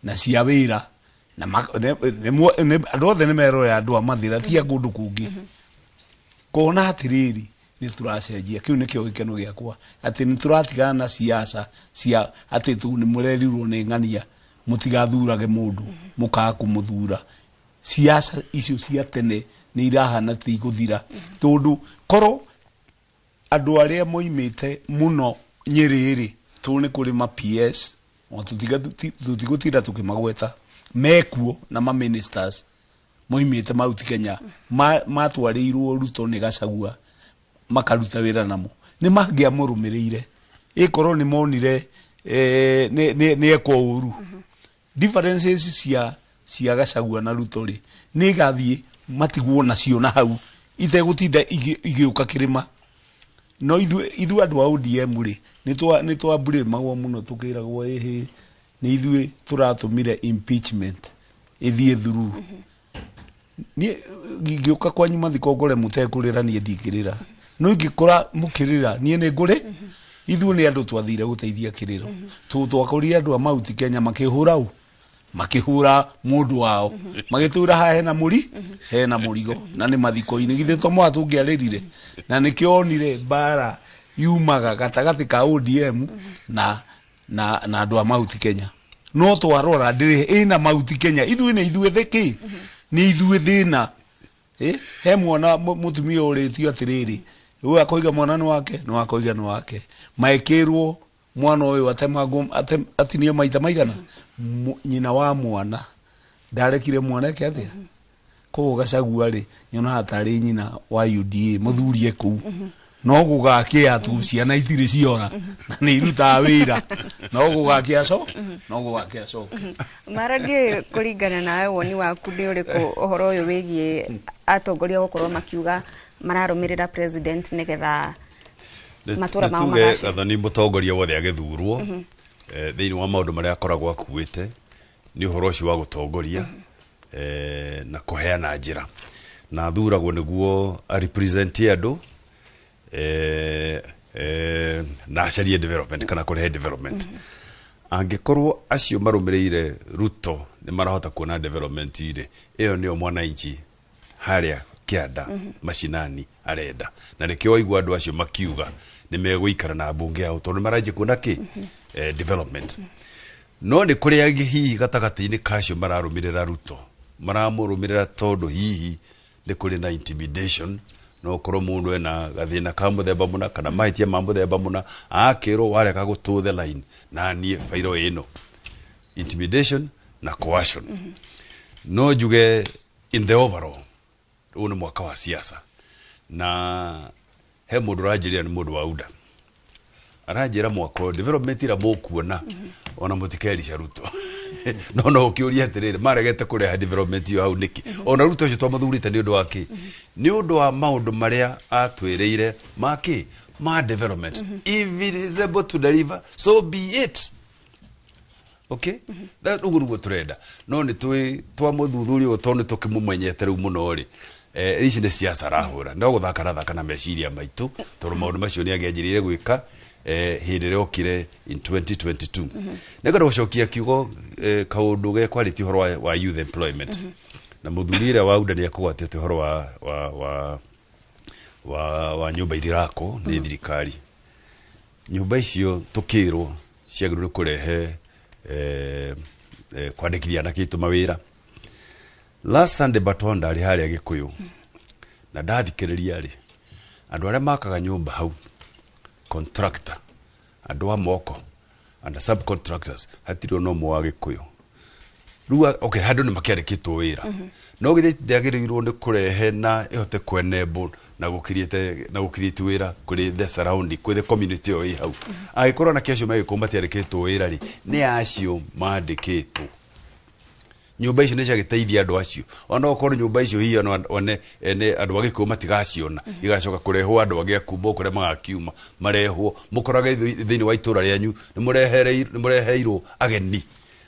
na cia wira na andu othe ni merore andu a Mathira tia kundu kungi kona atiriri ni turacenjia kiu nikio gikeno giakwa ati ni turatigana na siasa cia ati tu ni murerirwo ni ng'ania mutigathurage mundu mukaa kumuthura siasa icio cia tene ni irahana ti guthira tondu koro andu aria moimite muno Nyeri tu ni kuri ma PS tutigutira tukimagweta mekuo na ma ministers moimite Mount Kenya matwarirwo Ruto ni Gachagua makaruta wira namo ni mangia murumirire ikorwo ni monire ni eko uru differences cia Gachagua na Ruto ri ni gathie matigwo nacio na hau itegutinda igiuka kirima no ithu andu a ODM ri ni twa blame magwo muno tukiragwo ni ithu turatumire impeachment ithie through ni giuka kwa nyuma thikongore mutekurira ni ndingirira no ingikora mukirira ni ngure ithu ni andu twathire guteithia kiriro twakorire andu a Mount Kenya makihura mundu wao magitura ha hena muri hena murigo na ni mathiko-ini githe tomwa tungiaririre na nikionire bara yumaga gatagati ka ODM na andu a Mount Kenya no twarora ndire ina Mount Kenya ithu ni ithu theki ni ithu thina he mwana mutumia uritio atiriri uyu akoiga mwana ni wake no akoiga ni wake maekirwo mwana uyu atinie maita maigana nyina wa mwana ndarekire mwanake atia ko Gachagua ri nyona hatari nyina wa UDA muthurie ku no gugakia tu ciana itiri ciora na ni iruta wira no gugakia so Maradie kuringana nawe woni waku ndi uriku uhoro uyu wigie atongoria gukorwo makiuga mararumirira president nigetha matura mao magaci gathani mutongoria wothe agithurwo thiini wa maundu maria akoragwo akuite ni uhoro ucio wa gutongoria na kuheana njira na thuragwo niguo a represent andu na acarie development kana kurehe development angikorwo acio marumireire Ruto ni marahota kuona development ire iyo nio mwananchi haria kianda mashinani arenda na nikio igwa andu acio makiuga ni meguikara na bunge yao tondu maraje kuona ki development no ni kuria hihi gatagati-ini kacio mararumirira Ruto maramurumirira tondu hihi ni kuri na intimidation no korwo mundu ena gathina ka muthemba muna kana mahitia ma muthemba muna akirwo wareka gututhe line na nie fairo ino intimidation na coercion no juge in the overall una mwaka wa siasa na he mundu rajiria ni mundu wa uda arajira mwako development ira mukuona ona mutikeri cia Ruto no ukiuria atiriri maregete kureha development yo hau niki ona Ruto cio twamuthurite ni undu wake ni undu wa maundu maria atwireire maki ma development if it is able to deliver so be it okay that ugurugo turenda no ni twamuthuthuria utondu tukimumenyete riu muno ri ici ni siasa rahura ndo guthaka na meciria maitu tondu maundu macio ni agenjirire gwika hindire okire in 2022 negara gucokia kiugo kaundu ge quality horo wa youth employment na muthurire wa uda ni akugwatete horo wa nyumba irirako ni thirikari nyumba icio tukirwo ciagirwo kurehe kwandikithia na kitu mawira last Sunday batonda ari haria Gikuyu na ndathikiriria ri andu aria makaga nyumba hau contractor andu a moko and subcontractors hatiro no mwa Gikuyu ruwa okay handu ni makiarikitwo wira no githii ndiagirirwo ni kurehe na ihote kwenable na gukiriete wira kuri the surrounding kuri the community o hau agikorwo na kesho mai matiarikitwo wira ri ni acio mandikitwo nyumba icio ni ciagiteithia andu acio ona okorwo nyumba icio hiyo one ene andu agikuo matigaciona igacoka kurehwo andu agia kumba kure magakiuma marehwo mukoraga thiini wa itura rianyu ni mureheirwo ageni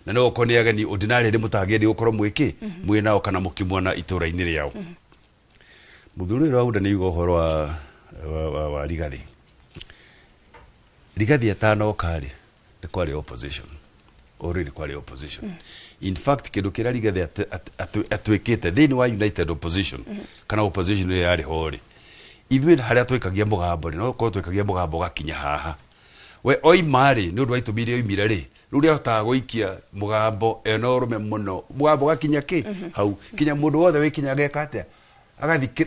na no okoni ageni ordinary ri mutangiendi gukorwo mwiki mwinao kana mukimwana itura-ini riao muthuri wa uda ni yugo horo wa Rigathi atano kari ni kwari opposition already kwari opposition in fact kindu kira Rigathi atwikite thiini wa united opposition kana opposition ri yari hori ithuĩ haria twikagia mugambo no ko twikagia mugambo gakinya haha we oimari ni undu waitumire oimire ri ruri ahota guikia mugambo enorume muno mugambo gakinya ki hau kinya mundu wothe wikinya geka atia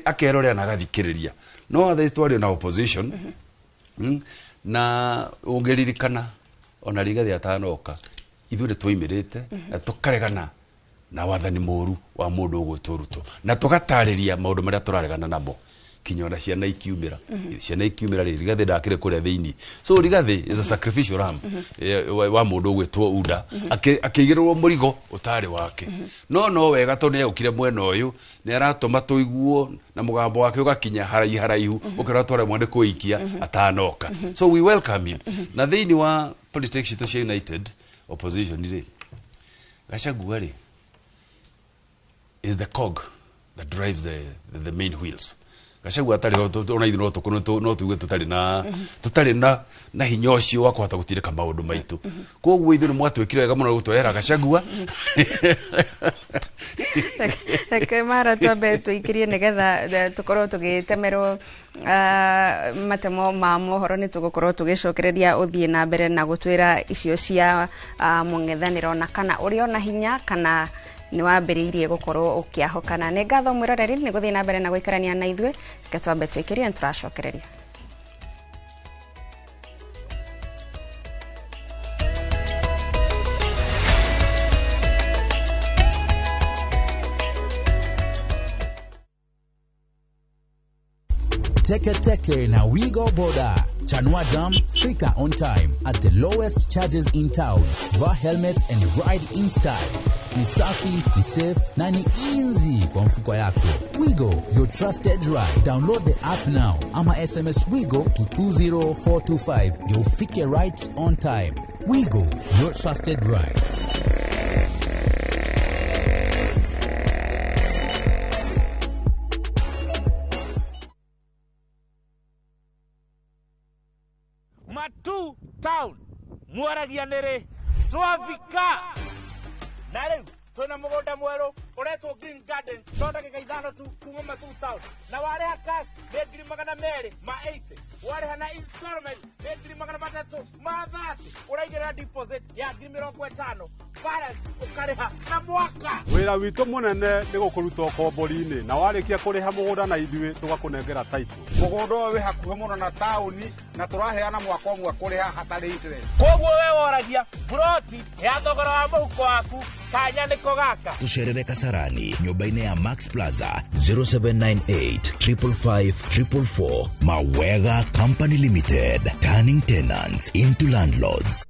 akerore na agathikiriria no other story na opposition na ungeririkana ona Rigathi atanoka ithuĩ twoimirite tukaregana na wathani mũru wa mũndũ ũgũtũrutwo na tũgatarĩria maũndũ marĩa tũraregana namo kinya ona ciana ikiumĩra ciana ikiumĩra rĩ Rigathĩ ndakĩre kũrĩa thĩinĩ so Rigathĩ is a sacrificial lamb wa mũndũ ũgwĩtwo UDA akĩigĩrĩrwo mũrigo ũtarĩ wake no wega tondũ nĩegũkire mwena ũyũ nĩaratũma tũiguo na mũgambo wake ũgakinya haraihu ũkĩra twara mwana kũikia atanoka so we welcome him na thĩinĩ wa politics cia United Opposition rĩ Gachagua rĩ is the cog that drives the main wheels Gachagua atari ona ithuĩ no tuge tutarĩ na hinya ũcio wa kũhota gũtirĩka maũndũ maitũ koguo ithuĩ nĩ mwatwĩkire wega mũno gũtwehera Gachagua Reke mara twambe tũikĩrie nĩgetha tũkorwo tũgĩtemerwo matemo ma mohoro nĩ tũgũkorwo tũgĩcokereria ũthiĩ na mbere na gũtwĩra icio cia mũng'ethanĩro na kana ũrĩ ona hinya kana nĩ wambĩrĩirie gũkorwo ũkĩahokana nĩ ngatho mwĩroreri nĩ gũthiĩ na mbere na gũikarania na ithuĩ reke twambe twĩkĩrie nĩtũracokereria Teke na Wigo Boda. Chanua Jam, fika on time at the lowest charges in town. Vaa helmet and ride in style. Ni safi, ni safe, na ni easy kwa mfuko yako. Wigo, your trusted ride. Download the app now. Ama SMS Wigo to 20425. You'll fike right on time. Wigo, your trusted ride. Matu town mwaragia nere twafika na rĩu twina mũgũnda mwerũ ũretwo Green Gardens ndagĩka ithano tu kuma Matu town na warĩha cash nĩ 280 warĩha na installment nĩ 330 ũraigĩrĩra deposit ya 50,000 balance ũkarĩha na mwaka wĩra witũ mũnene nĩ gũkũruta kombori-inĩ na warĩkia kũrĩha mũgũnda na ithuĩ tũgakũnengera title mũgũnda ũyũ wĩ hakuhĩ mũno na taũni na tũraheana mwaka ũmwe kũrĩha hatarĩ interest koguo we woragia broti ya thogora wa mũhuko waku kanya nĩko gaka tucerere Kasarani nyũmba-inĩ ya Max Plaza 0798 555 444 Mawega Company Limited, turning tenants into landlords.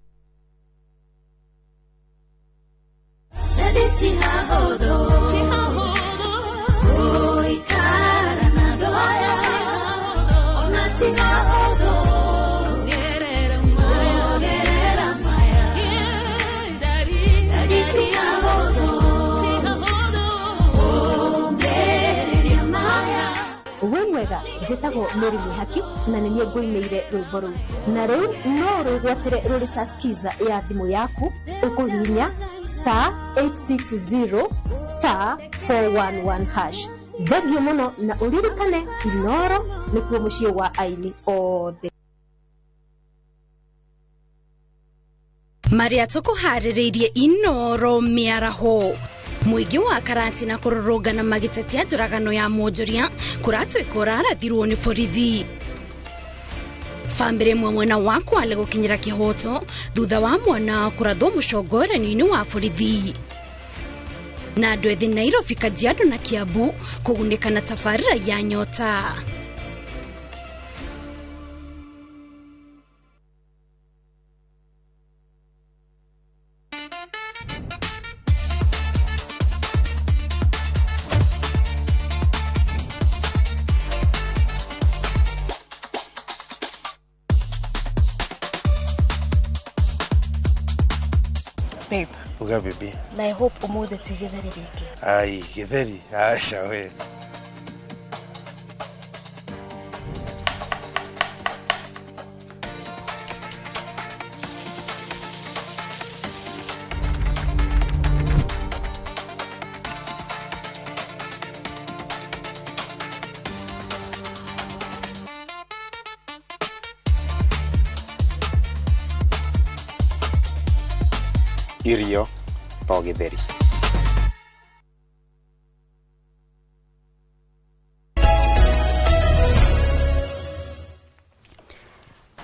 Wega njĩtagwo Mary Mihaki na nĩ niĩ ngũinĩire rwĩmbo rũu na rĩu no rũgwatĩre rũrĩ ta skiza ya thimũ yaku ũkũhihinya *860*411# Thengio mũno na ũririkane Inoro nĩkuo mũciĩ wa aini othe Maria tũkũharĩrĩirie Inoro mĩaraho Mũingĩ wa karati na kũrũrũngana magĩtetia njũragano ya Mwonjoria kũratwĩka ũrarathirwo nĩ borithi. Bamĩrĩ ĩmwe mwena wa Kwale gũkinyĩra kĩhoto thutha wa mwana kũrathwo mũcongorani-inĩ wa borithi. Na andũ ethĩ Nairobi, Kajiado na Kiambu kũgunĩka na tabarĩra ya Nyota. Babe. Uga baby. Na I hope umuthi ti githeri rĩngĩ. Ai, githeri. Acha we. Irio to githeri.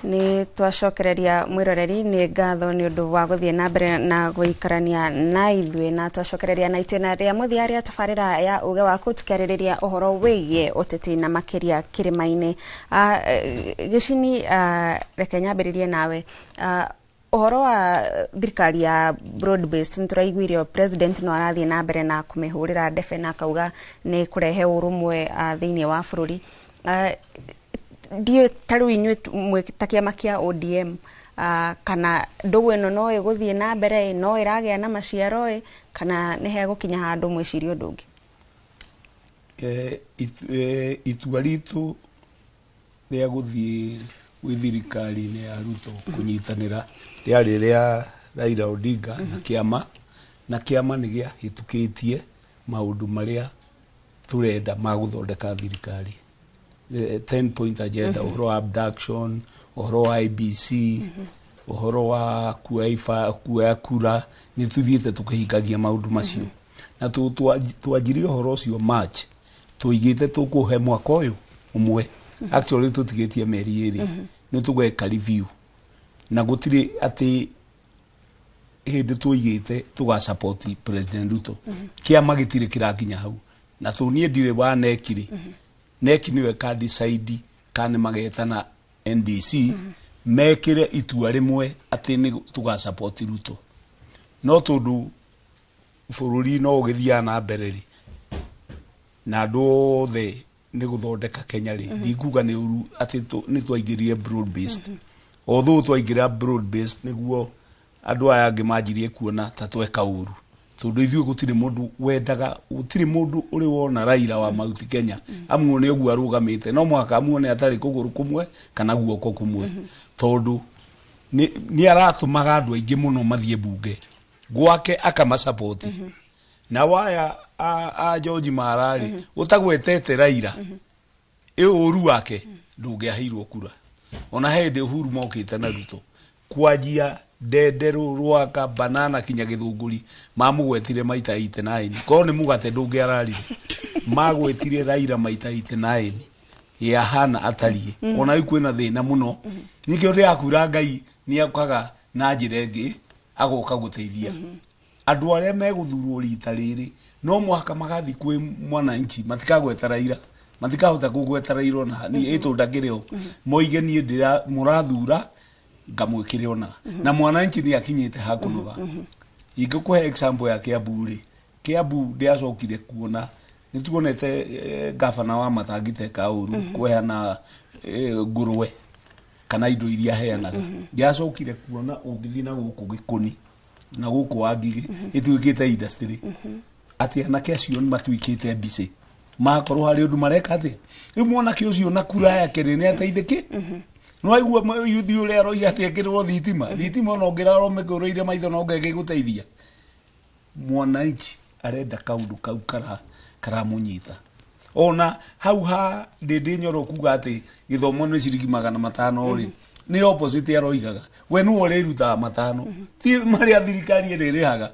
ni twacokereria mwiroreri ni ngatho ni undu wa guthie na mbere na guikarania na ithwe na twacokereria na itena ria muthiaria tafarira ya uge wa kutukariria uhoro wigie uteti na makiria kirimaini gicini reke nyambiririe nawe uhoro wa thirikari ya broad based nituraiguirio president no arathie na mbere na kumihurira ndefe na kauga ni kurehe urumwe thiini wa bururi dio taru inywe mwitakia makia ODM kana ndugu eno no iguthie na mbere no iragea na maciaro kana ni he gukinya handu mwicirio ndungi itua ritu ria guthie wi thirikari ni ya Ruto kunyitanira riari ria Raila Odinga na kiama ni gia hitukitie maundu maria turenda maguthondeka thirikari 10 point agenda uhoro wa abduction uhoro wa IBC uhoro wa kuoya kura ni tuthiete tukihingagia maundu macio na twanjirie uhoro ucio March tuigite tukuhe mwaka uyu umwe actually tutigetie meri iri ni tugeka review na gutiri ati hindi tuigite tuga support president Ruto kiama gitire kirakinya hau na tunie ndire wa nekiri neki niwe ka decide kana magetana NDC mekire itua rimwe ati ni tuga support Ruto no tundu bururi no ugithia na mbereri na ndothe ni guthondeka Kenya ri ndikuga ni uru ati ni twaingirie broad based although twaingira broad based niguo andu aya angi manjirie kuona ta tweka uru tondu ithuĩ gutiri mundu wendaga gutiri mundu uri wona Raila wa Mount Kenya amuone uguo arugamite no mwaka amuone atari kuguru kumwe kana guoko kumwe tondu ni aratumaga andu aingi muno mathie bunge gwake akama-support na waya a George Marari utagwetete Raila uru wake ndungiahirwo kura ona hende Uhuru mokite na Ruto kwajia Ndederu Rwaka Banana kinya Githunguri mamugwetire maita 89 ko ni mugate ndungiararire magwetire Raila maita 89 ya hana atarie ona ikwena thina muno nikio ri akura Ngai ni akaga na njire ngi agoka guteithia andu aria meguthurwo rita riri no mwaka magathi kwi mwananchi matikagweta Raila matikahota kugweta Raila na ni eto ndakireo moige ni ndira murathura ngamwikire ona na mwananchi ni akinyite hakunuga ingikuhe example ya Kiambu ndiacokire kuona nituonete gavana wa Matangite kauru kuheana nguruwe kana indo iria heanaga ndiacokire kuona ungithi na guku Gikuni na guku Wangigi ituikite industry ati anake acio ni matuikite mbici makorwo hari undu mareka ati imwona ki ucio na kura yake ni ateithiki no aigua yuthi ule aroi ati ekirwo thitima no ngiraro mekuroire maitho no ngege guteithia mwananchi arenda kaundu kau karamunyita ona hau ha ndindi Nyoro kuga ati githomo ni ciringi 500 ri ni opposite aroigaga we nu uriruta 500 ti maria thirikari irihaga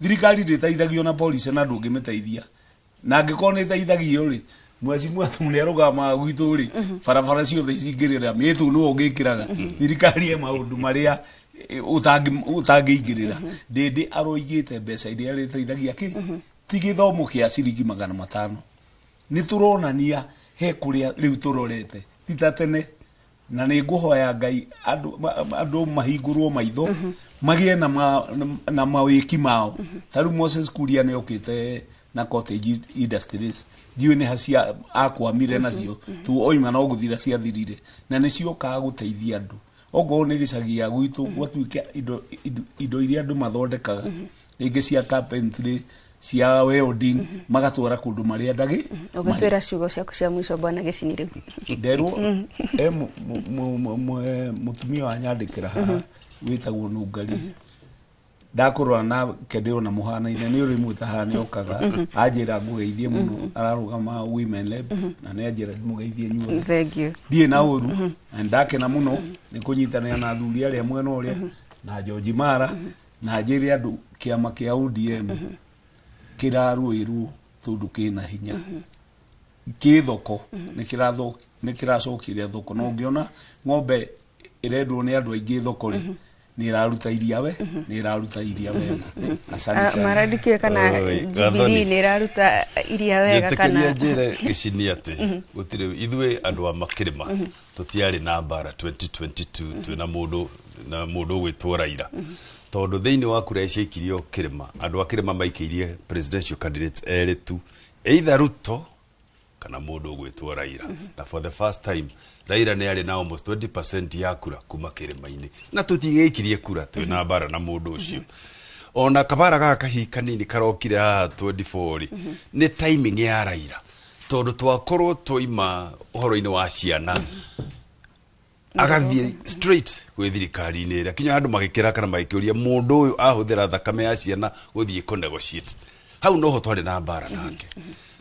thirikari nditeithagio na police na ndungi miteithia na ngikona iteithagio ri mweci mwatu ni arugama gwitu ri barabara ciothe cingirira mitu nu ungikiraga thirikari maundu maria utangiingirira ndindi aroigite mbeca iria riteithagia ki ti githomo kia ciringi 500 ni turonania he kuria riu turorete titatene na ni nguhoya Ngai andu mahingurwo maitho magie na mawiki mao taru Moses Kuria ni okite na cottage industries diu ni hacia akwamire nacio tu oima no guthira cia thirire na ni cioka guteithia andu ogo ni gicagia gwitu gwatuike indo iria andu mathondekaga ingi cia carpentry cia welding magatwara kundu maria ndagi ugatwira ciugo ciaku cia mwisho bwana Gicinire nderu mutumia wa nyandikira haha witagwo Nungari ndakorwa na kedero na muhana-ine ni uri mwita hani okaga ajira ngugeithie muno ararugama women lab na ne ajira mugeithie nyuo thank you die na uru ndake na muno ni kunyitana na athuri aria mwena uria na George Mara na ajiri andu kiama kia ODM kiraruiru tundu kina hinya kithoko ni kiracokire thoko no ngiona ng'ombe irendwo ni andu aingi thoko ri ni iraruta iria we ni iraruta iria wega. Asante sana. Marandikio kana Jubilee ni iraruta iria wega kana njire gicini ati gutire ithwe andu a makirima tutiari na mbara 2022 twina mundu gwitwo Raila tondu thiini wa kura icikirio kirima andu a kirima maikirie presidential candidates eri tu either Ruto kana mundu gwitwo Raila na for the first time Raila ni ari na almost 20% ya kura kuma kirima-ini na tutigikirie kura twina mbara na mundu ucio ona kabara gaka kahi kanini karokire ha 24 ni timing ya Raila tondu twakorwo twoima uhoro-ini wa ciana agathie straight gwi thirikari-ini ira kinya andu magikira kana magikiuria mundu uyu ahuthira thakame ya ciana guthie ko negotiate hau noho twari na mbara nake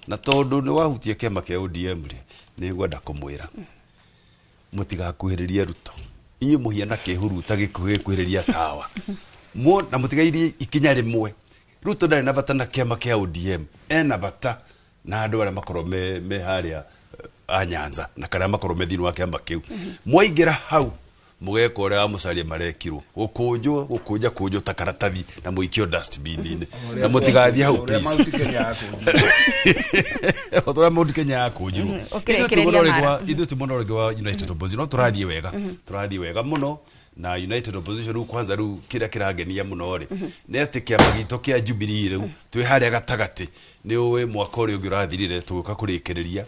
na tondu ni wahutia kiama kia ODM ri ni gwenda kumwira mutigakuhiriria Ruto inyi muhiana kihuruta gikuhiriria tawa na mutigairie ikinya rimwe Ruto ndari na bata na kiama kia ODM ena bata na andu aria makorwo me haria a Nyanza na kana makorwo me thini wa kiama kiu mwaingira hau mugeka uria amucaria marekirwo gukunja kunjo ta karatathi na muikio dustbin-ini na mutigathie hau please otora Mount Kenya yakunjirwo ithu timonorege wa United Opposition no turathie wega muno na United Opposition ru kwanza ru kiragenia muno ri ne ati kiama gitu kia Jubilee ru twi haria gatagati ni uwe mwaka uri ugirathirire tuka kurikiriria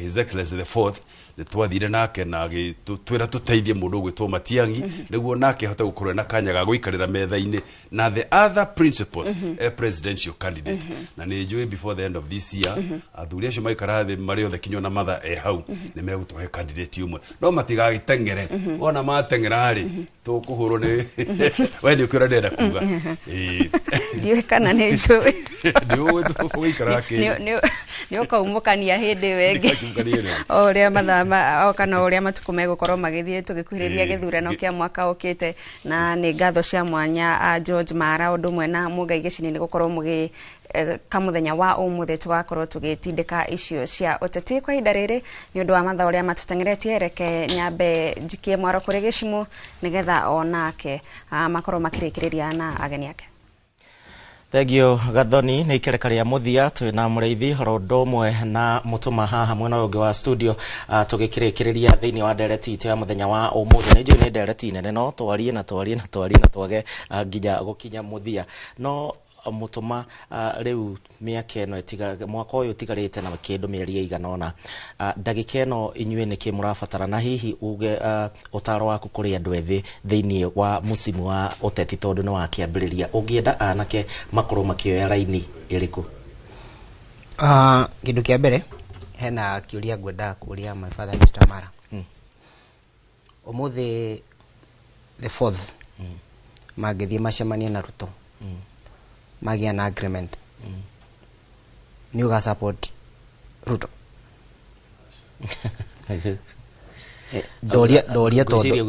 His Excellency the Fourth ni twathire nake na twira tuteithie mundu gwitwo Matiang'i niguo nake hota gukorwo na kanya ga guikarira metha-ini na the other principals presidential candidate na ni njui before the end of this year athuri acio maikara thi mari othe kinyo na matha hau ni megutwe candidate umwe no matigagitengere ona matengera ri tukuhurwo ni we ni ukira ndenda kuga ndiwe kana ni njui ndiwe tukuikara ki ni ukaumukania hindi wengi oria mathama o kana oria matuku megukorwo magithie tugikuhiriria githurano kia mwaka ukite na ni ngatho cia mwanya George Mara undu mwe na mugai gicini ni gukorwo mugi kamuthenya wa umuthi tugakorwo tugitindika icio cia uteti kwa ihinda riri ni undu wa matha uria matutengeretie reke nyambe njikie mwaro kuri gicimu nigetha onake makorwo makirikiriria na ageni ake. Thegio Gathoni ni ikereka ria muthia twina mureithi rondo mwe na mutuma haha mwena ungi wa studio tugikirikiriria thiini wa ndereti itu ya muthenya wa umuthi ni njui ni ndereti nene no twarie na twage nginya gukinya muthia no mutuma riu miaka eno mwaka uyu tigarite na kindu mieri iganona ndagika eno inyue ni kimurabatara na hihi uge utaro waku kuri andu ethi thiini wa musimu wa uteti tondu ni wa kiambiriria ungienda anake makuru makioya raini iriku kindu kia mbere hena kiuria ngwenda kuria my father Mr. Mara umuthi the fourth magithie macemanie na Ruto magia na agreement ni uga support Ruto doria tondu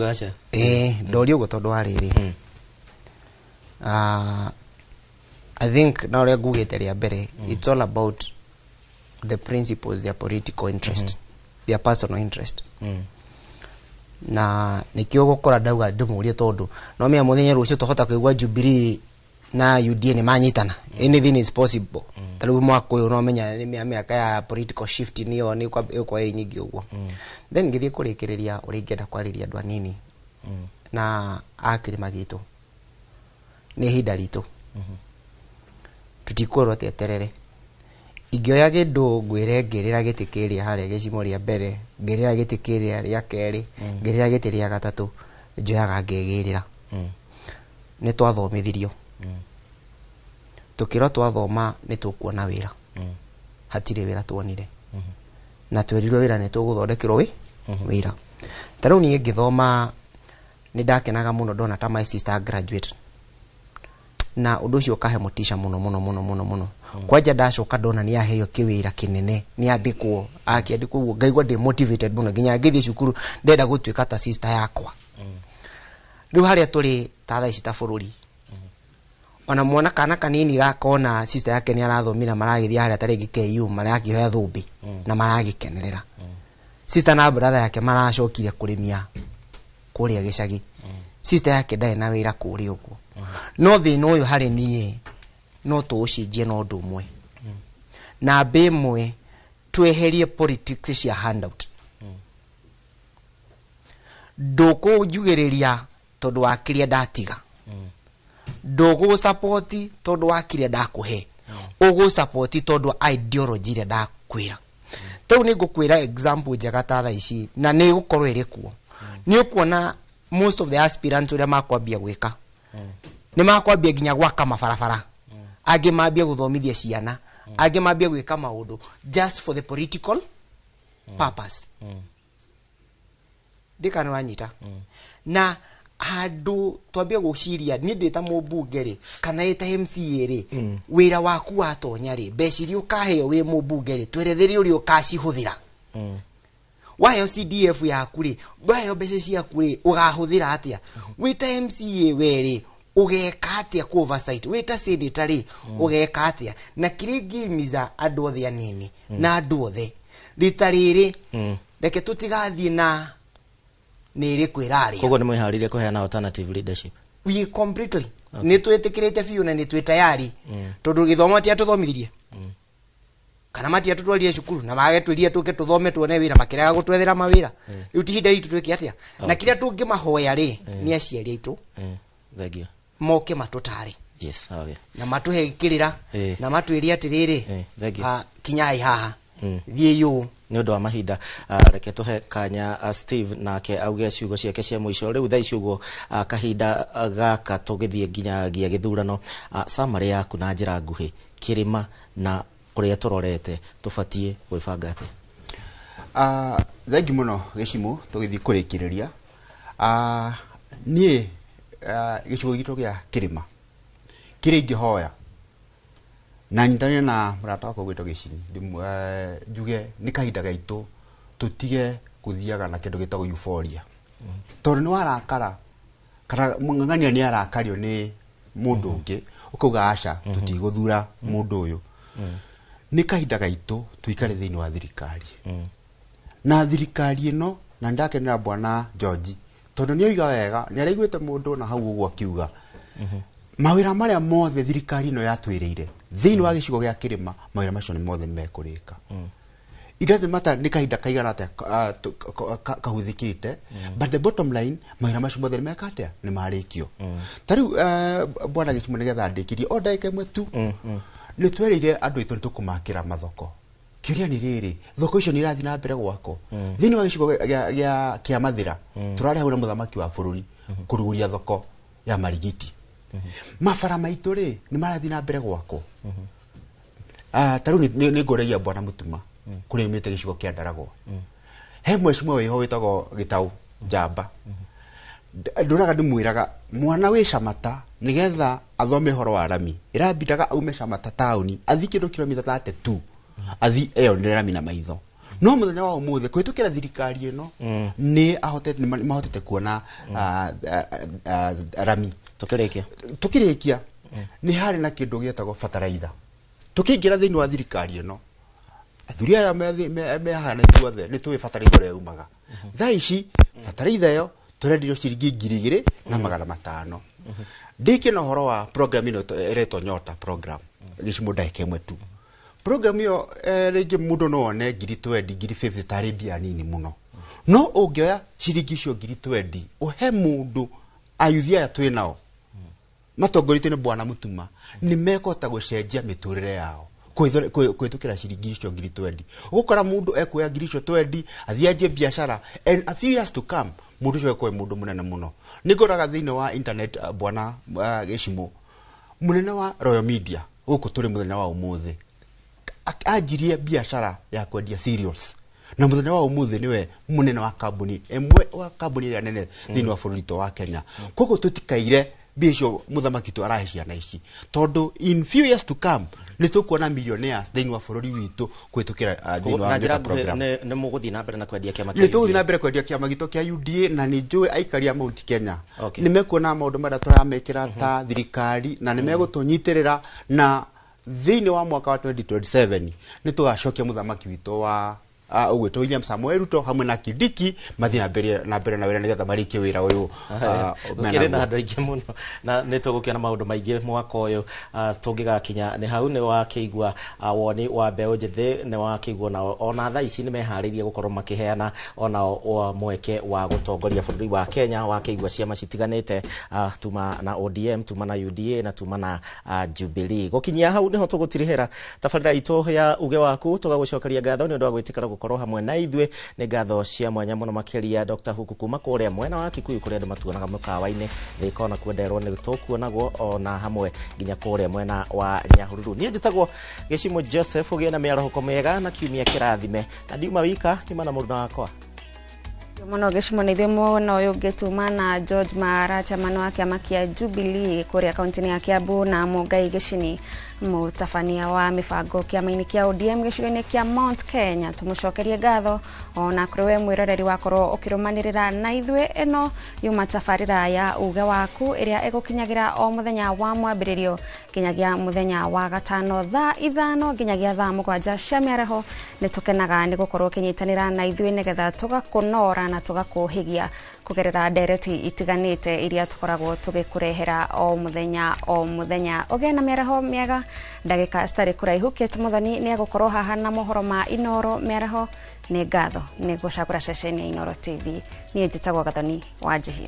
doria ugo tondu ariri I think now we ngugite ria mbere it's all about the principles, their political interest, their personal interest na nikio gukora ndauga ndumurie tondu no mia muthenya rucio tohota kuigwa Jubilee na UDA ni manyitana anything is possible taru mwako uyu no menya ni miaka ya political shift niyo ni kwa nyingi uguo then ngithie kurikiriria uringenda kwariria andu anini na akirima gitu ni hinda ritu tutikorwo teterere ingioya gindu ngwire ngirira gitikiria haria gicimo ria mbere ngirira gitikiria ria keri ngirira gitiria gatatu njoyaga ngegirira ni twathomithirio tukiro twathoma ni tukuona wira hatire wira tuonire na twerirwo wira ni tuguthondekirwo wira taru ni ngithoma ni ndakenaga muno ndona ta my sister graduate na undu ucio kahe mutisha muno kwanja ndacoka ndona ni aheo kiwira kinene ni andikwo akiandikwo ngaigwa ndi motivated muno nginya ngithie cukuru ndenda gutuika ta sister yakwa riu haria turi ta thaa ici ta bururi ona mwana kana kanini gakona sister yake ni arathomira maragithia haria taringi KU marakihoya thumbi na maragikenerera sister na brother yake maracokire kurimia kuria gicagi sister yake ndae na wira kuri uguo no thina uyu hari nie no tuucinjie no ndu mwe na bemwe tweherie politics cia handout ndoko njugiriria tondu wakiria ndatiga ndogo support tondu wakiria ndakuhe ugo support tondu ideology ria ndakwira tau ni ngukwira example njega ta tha ici na ni gukorwo iri kuo ni ukuona most of the aspirants uria makwambia gwika ni makwambia ginya gwaka mabarabara angi mambia guthomithia ciana angi mambia gwika maundu just for the political purpose ndikana wanyita na handu twambia guciria ni ndita mubunge ri kana ita MCA ri wira waku watonya ri beciri ukaheo wi mubunge ri twerethere uri ukacihuthira waheo CDF yaku ri waheo mbeca ciaku ri ugahuthira atia wita MCA weri ugeka atia ku oversight wita senator ri ugeka atia na kirigimiza andu othe anini na andu othe ritariri reke tutigathie na niri kwirari kogo ni mwiharirie kuheana alternative leadership we completely ni twetikirite fiu na ni twitayari tondu githomo tia tuthomithirie kana matia tutwarire cukuru na mage twirie tuke tuthome tuone wira makiraga gutwethera mawira riu ti hinda itu twike atia na kiria tungimahoya ri ni aciari aitu thagio moke matutare yes okay na matuhe ikirira na matwirie atiriri kinyai haha thie yu ni undu wa mahinda reke tuhe kanya Steve nake auge ciugo ciake cia muico riu thaa ciugo kahinda gaka tugithie nginya gia githurano summary yaku na njira nguhi kirima na kuria turorete tubatie gwibanga ate thangi muno gicimu tugithie kurikiriria nie gicigo gitu gia kirima kiringi hoya na nyitania na murata wako gwito gicini njuge ni kahinda gaitu tutige kuthiaga na kindu gitagwo euphoria tondu ni warakara kana mungangania ni arakario ni mundu ungi ukauga aca tutiguthura mundu uyu ni kahinda gaitu tuikare thiini wa thirikari na thirikari ino na ndakenera bwana George tondu ni oiga wega ni araiguite mundu na hau uguo akiuga mawira maria mothe thirikari ino yatwirire thiini wa gicigo gia kirima mawira macio ni mothe mekurika idathe mata ni kahinda kaigana ate kahuthikite but the bottom line mawira macio mothe ni mekate ni marikio tariu bwana gicimu nigetha ndikirie o ndaika imwe tu ni twerire andu itu tukumakira mathoko kiria ni riri thoko icio ni irathi na mbere gwako thiini wa gicigo gia kia mathira turari hau na muthamaki wa bururi kuruguria thoko ya marigiti mafara maitu ri ni marathi na mbere gwako taru ni ngoregia bwana mutuma kuri mite gicigo kia Ndarago he mweshimwe wiho witagwo Gitau Jamba nduraga ndimwiraga mwana wi Camata nigetha athome horo wa rami irabitaga aume Camata tauni athi kindu kilomita 32 athi eyo ni rami na maitho no muthenya wa umuthe kwitukira thirikari ino ni ahotete ni mahotete kuona rami tukirikia ni hari na kindu gietagwo fertilizer tukingira thiini wa thirikari ino athuria ya me hana ithuothe ni tuwe fertilizer ya umaga thaici fertilizer yo turendirio ciringi 2,000 na 500 ndiki na horo wa program ino ereto nyota program gicimu ndaike mwe tu program yo rege mundu no one 20 50 taribia nini muno no ungioya ciringi cio 20 uhe mundu ayuthia ya twinao matongorite ni bwana mutuma ni mekota gucenjia miturire yao kwitukira ciringi cio 20 ugukora mundu ekuya 20 athianjie biashara and a few years to come mundu cio ekwe mundu munene muno ningoraga thiini wa internet bwana gicimu munene wa Royal Media guku turi muthenya wa umuthi ajirie biashara ya kwendia cereals na muthenya wa umuthi niwe munene wa kambuni emwe wa kambuni ya nene thiini wa bururi wa Kenya kogo tutikaire bisho muthamaki tu arahisia na ici tondu in few years to come ni tukuona millionaires thiini wa bururi witu kwitukira thiini wa program ne muguthi na mbere na kwendia kiama kia tuguthi na mbere kwendia kiama gitu kia UDA na ni njui aikaria Mount Kenya ni mekuona maundu mara turamekira ta thirikari na ni megutunyitirira na thiini wa mwaka wa 2027 ni tugacokia muthamaki witu wa ugwito William Samuel Ruto hamwe na Kindiki mathi na mbere na wira nigetha marike wira uyu ukire na andu aingi muno na nitugukiona maundu maingi mwaka uyu tungigakinya ni hau ni wakigwa woni wa mbeu njithi ni wakigwa na ona thaa ici ni meharirie gukorwo makiheana ona mweke wa gutongoria bururi wa Kenya wakigwa ciama citiganite tuma na ODM tuma na UDA na tuma na Jubilee gukinyia hau niho tugutirihera tabarira itu ya uge waku tugagucokeria ngatho ni undu wa gwitikara gukorwo hamwe na ithwe ni ngatho cia mwanya muno makiria Dr. Huku kuma kuria mwena wa Kikuyu kuria andu matuonaga mukawa-ini thikona kwenderwo ni tukuonagwo ona hamwe nginya kuria mwena wa Nyahururu ni njitagwo Gicimo Joseph ugie na miarahoko mega na kiumia kirathime na ndiuma wika kimana muruna wakwa muno Gicimo ni thimo no yugituma na George Mara chamano wake amakia Jubilee kuria kaunti ya Kiambu na Mugai Gicini mutafania wa mifango kiama-ini kia ODM gicigo-ini kia Mount Kenya tumucokerie ngatho ona kuriwe mwiroreri wakorwo ukirumanirira na ithwe eno yuma tafarira ya uge waku iria igukinyagira o muthenya wa mwambiririo kinyagia muthenya wa gatano thaa 5 kinyagia thaa 7 cia miaraho nitukenaga ni gukorwo kinyitanira na ithwe nigetha tugakunora na tugakuhigia kugerera ndereti itiganite iria tukoragwo tugikurehera o muthenya ogena miaraho miega ndagika stari kuraihu Muthoni ni agukorwo haha na mohoro ma Inoro miaraho ni ngatho ni gucagura ceceni ya Inoro TV ni njitagwo Gathoni wa Njihi.